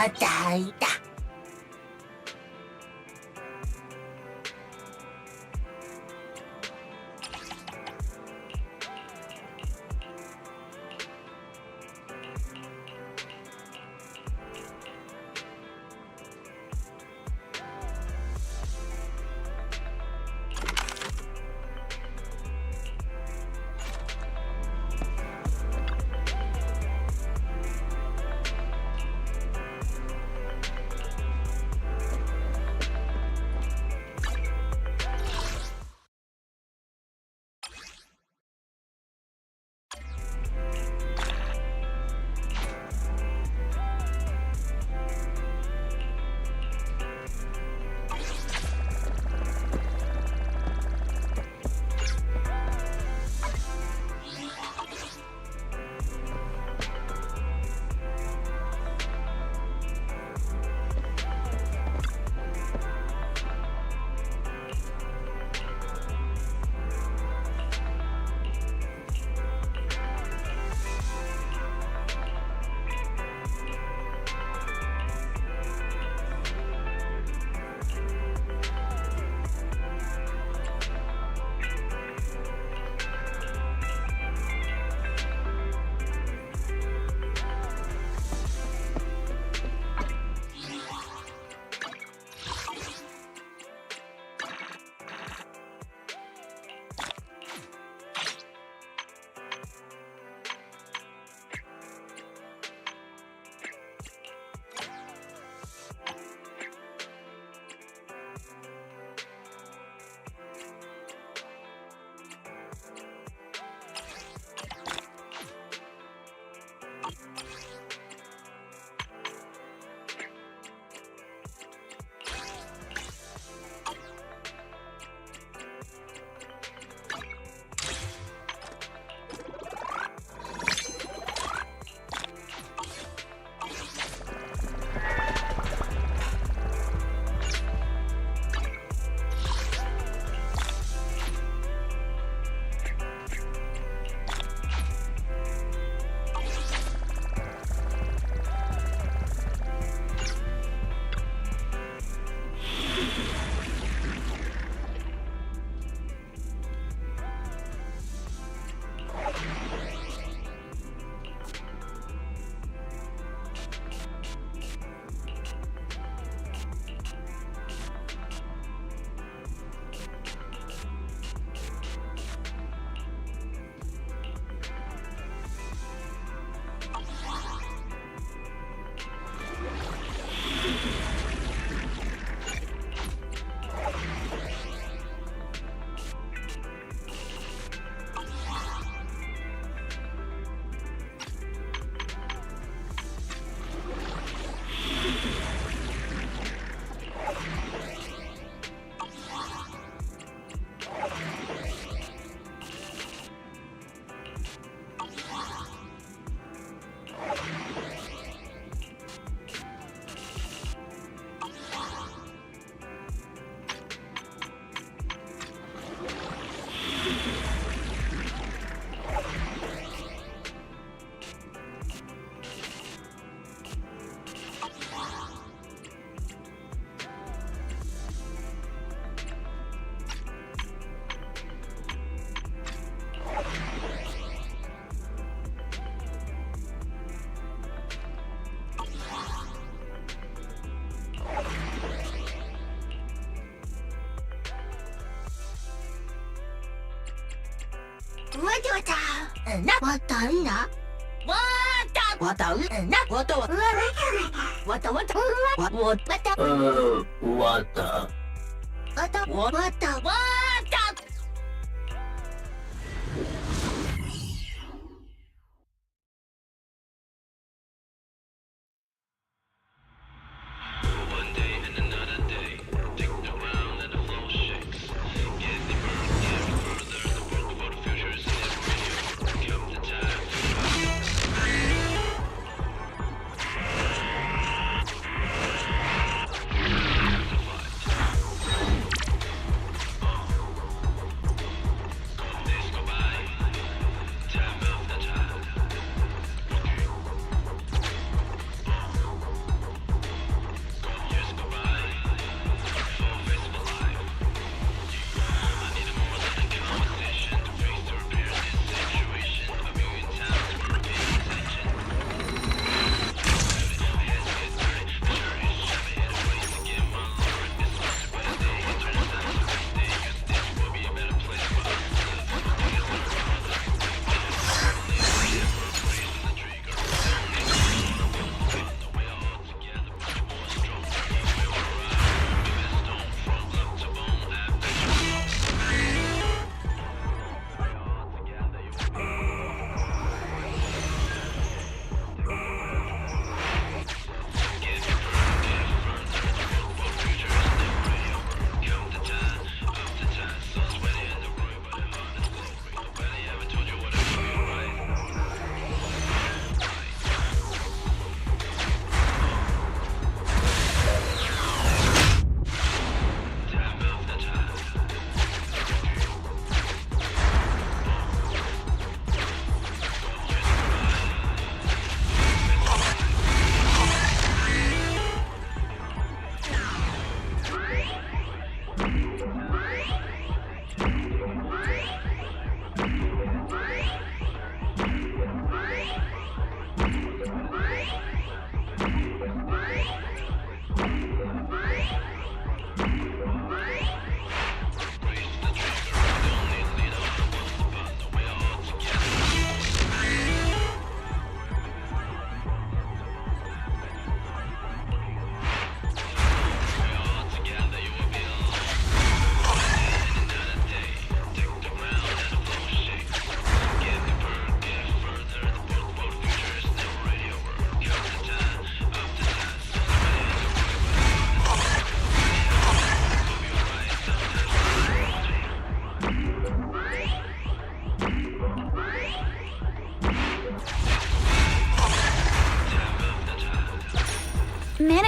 が大だ。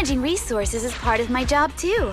Managing resources is part of my job, too.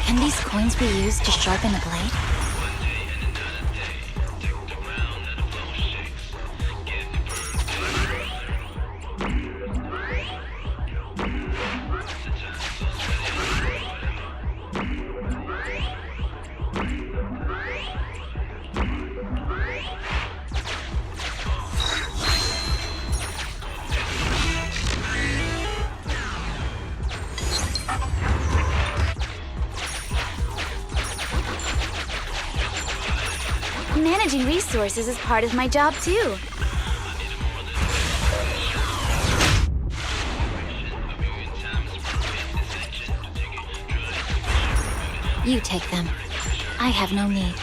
Can these coins be used to sharpen a blade? Managing resources is part of my job, too. You take them. I have no need.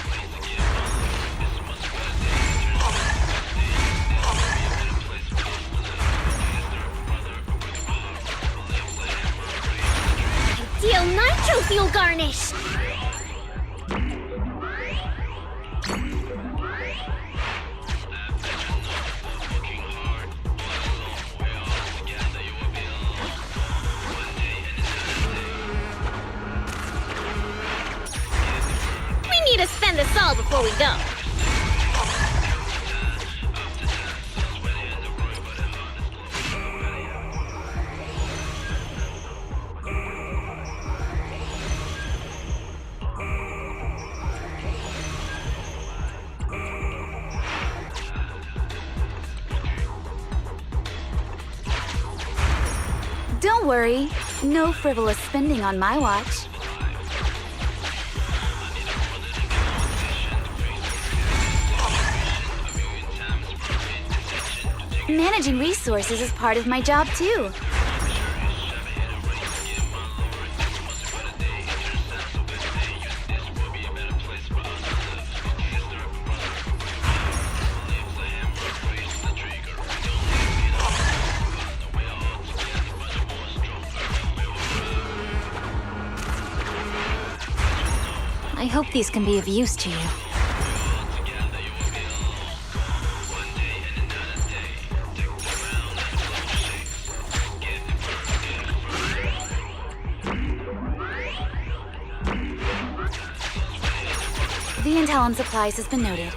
Ideal nitro fuel garnish! We need to spend this all before we go. Don't worry, no frivolous spending on my watch. Managing resources is part of my job, too. I hope these can be of use to you. The intel on supplies has been noted.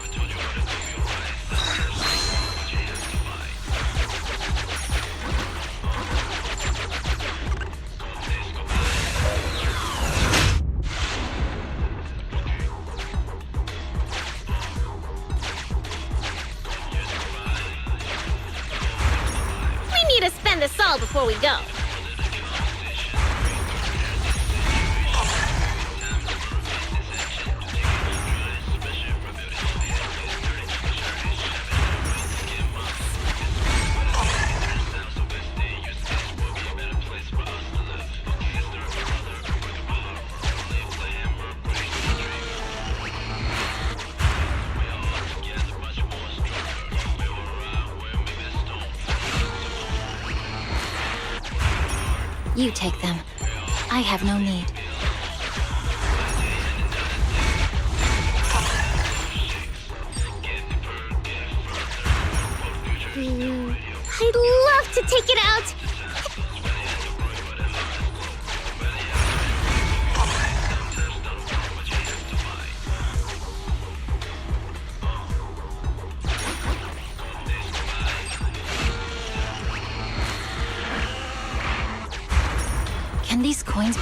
We need to spend this all before we go. You take them. I have no need. I'd love to take it out. Can these coins...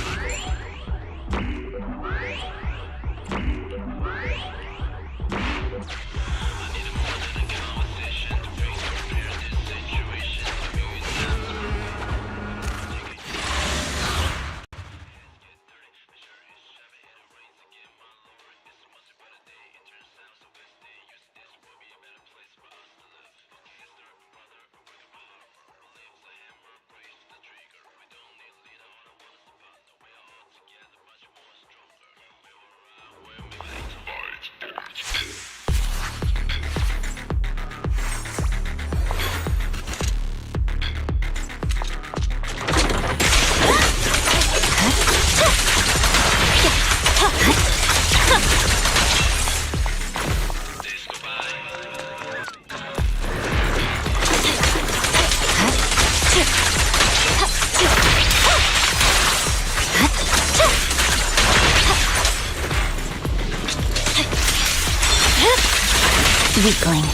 weakling.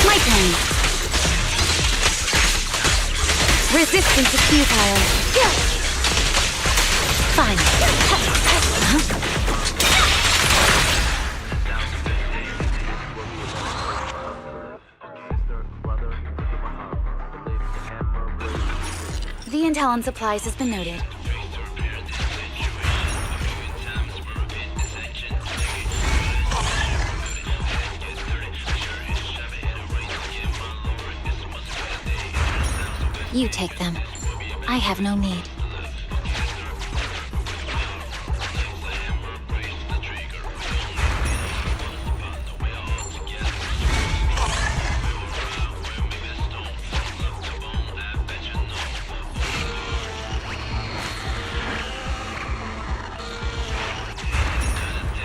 My turn. Resistance is futile. Fine. The intel on supplies has been noted. You take them. I have no need.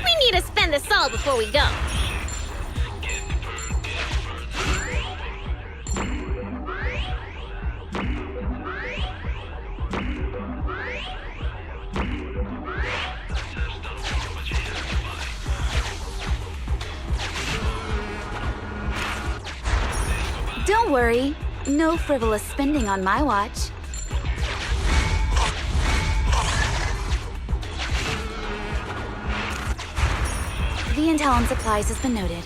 We need to spend this all before we go. Don't worry. No frivolous spending on my watch. The intel on supplies has been noted.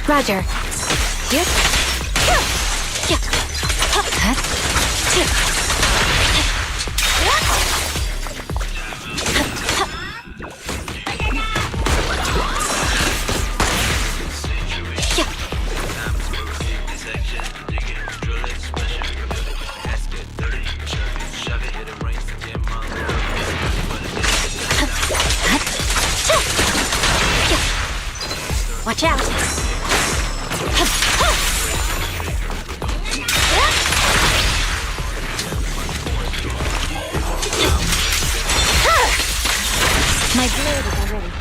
Roger. Yep. Watch out. My blade is already.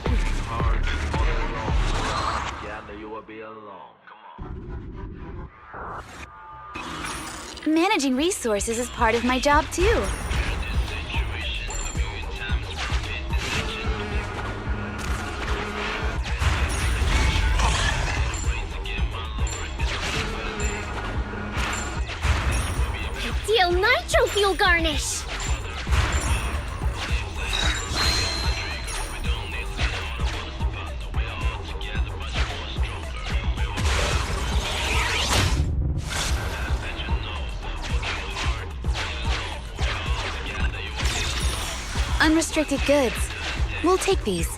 Managing resources is part of my job too. Ideal nitro fuel garnish. Unrestricted goods. We'll take these.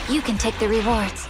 You can take the rewards.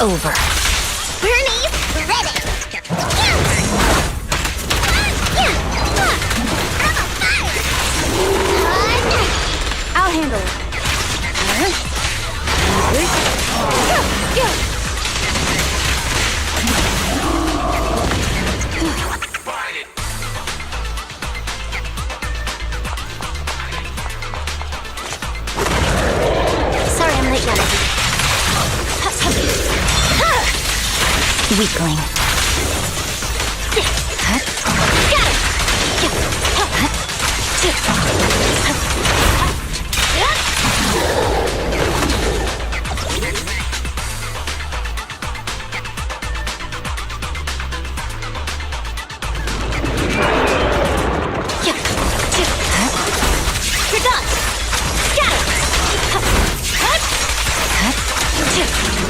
It's over. Bernie, ready. I'll handle it. Sorry, I'm late, Yana. Weakling. You're done. Isn't it pretty?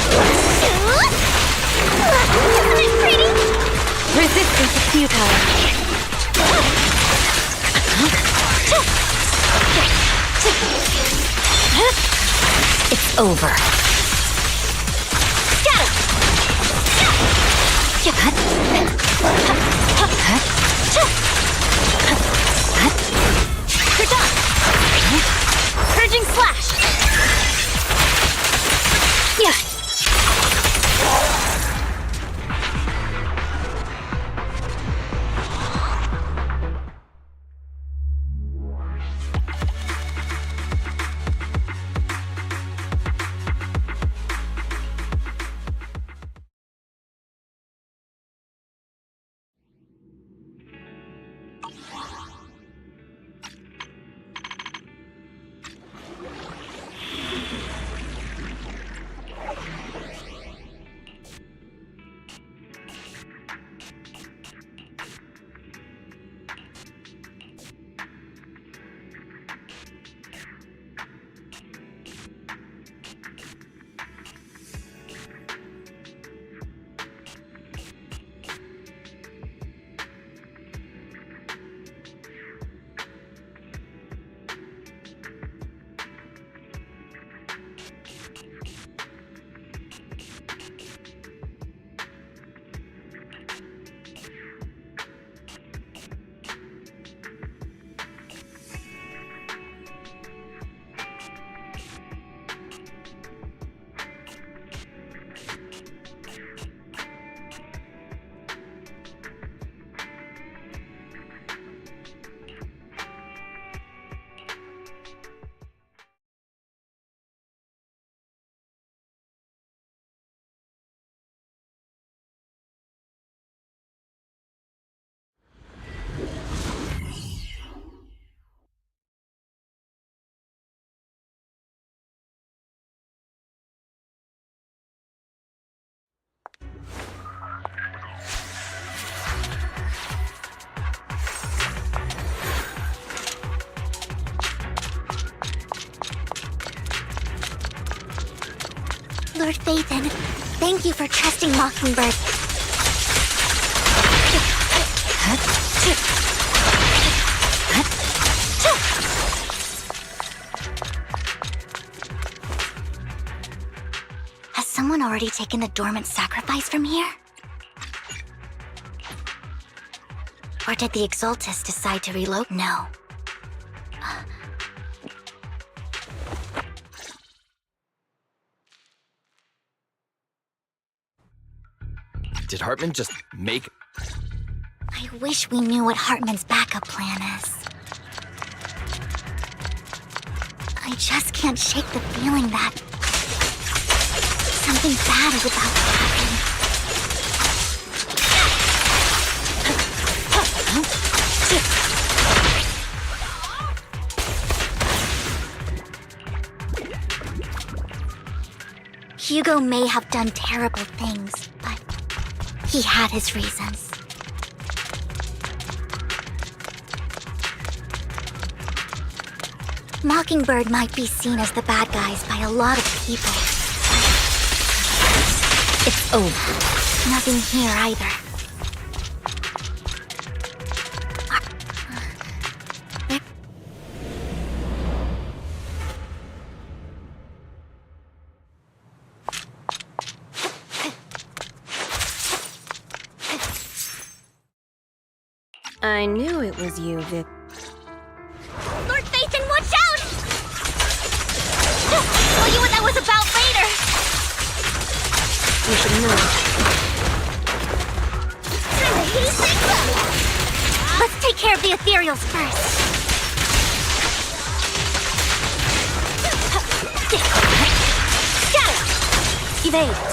Resistance is futile. It's over. You're done. Purging slash. Yeah. Lord Phaethon, thank you for trusting Mockingbird. Has someone already taken the dormant sacrifice from here? Or did the Exaltus decide to reload? No. Did Hartman just make... I wish we knew what Hartman's backup plan is. I just can't shake the feeling that something bad is about to happen. Hugo may have done terrible things, but he had his reasons. Mockingbird might be seen as the bad guys by a lot of people. It's over. Nothing here either. I knew it was you, Vic. Lord Phaethon, watch out! I'll tell you what that was about later! You should know. Let's take care of the ethereals first. Scatter! Evade.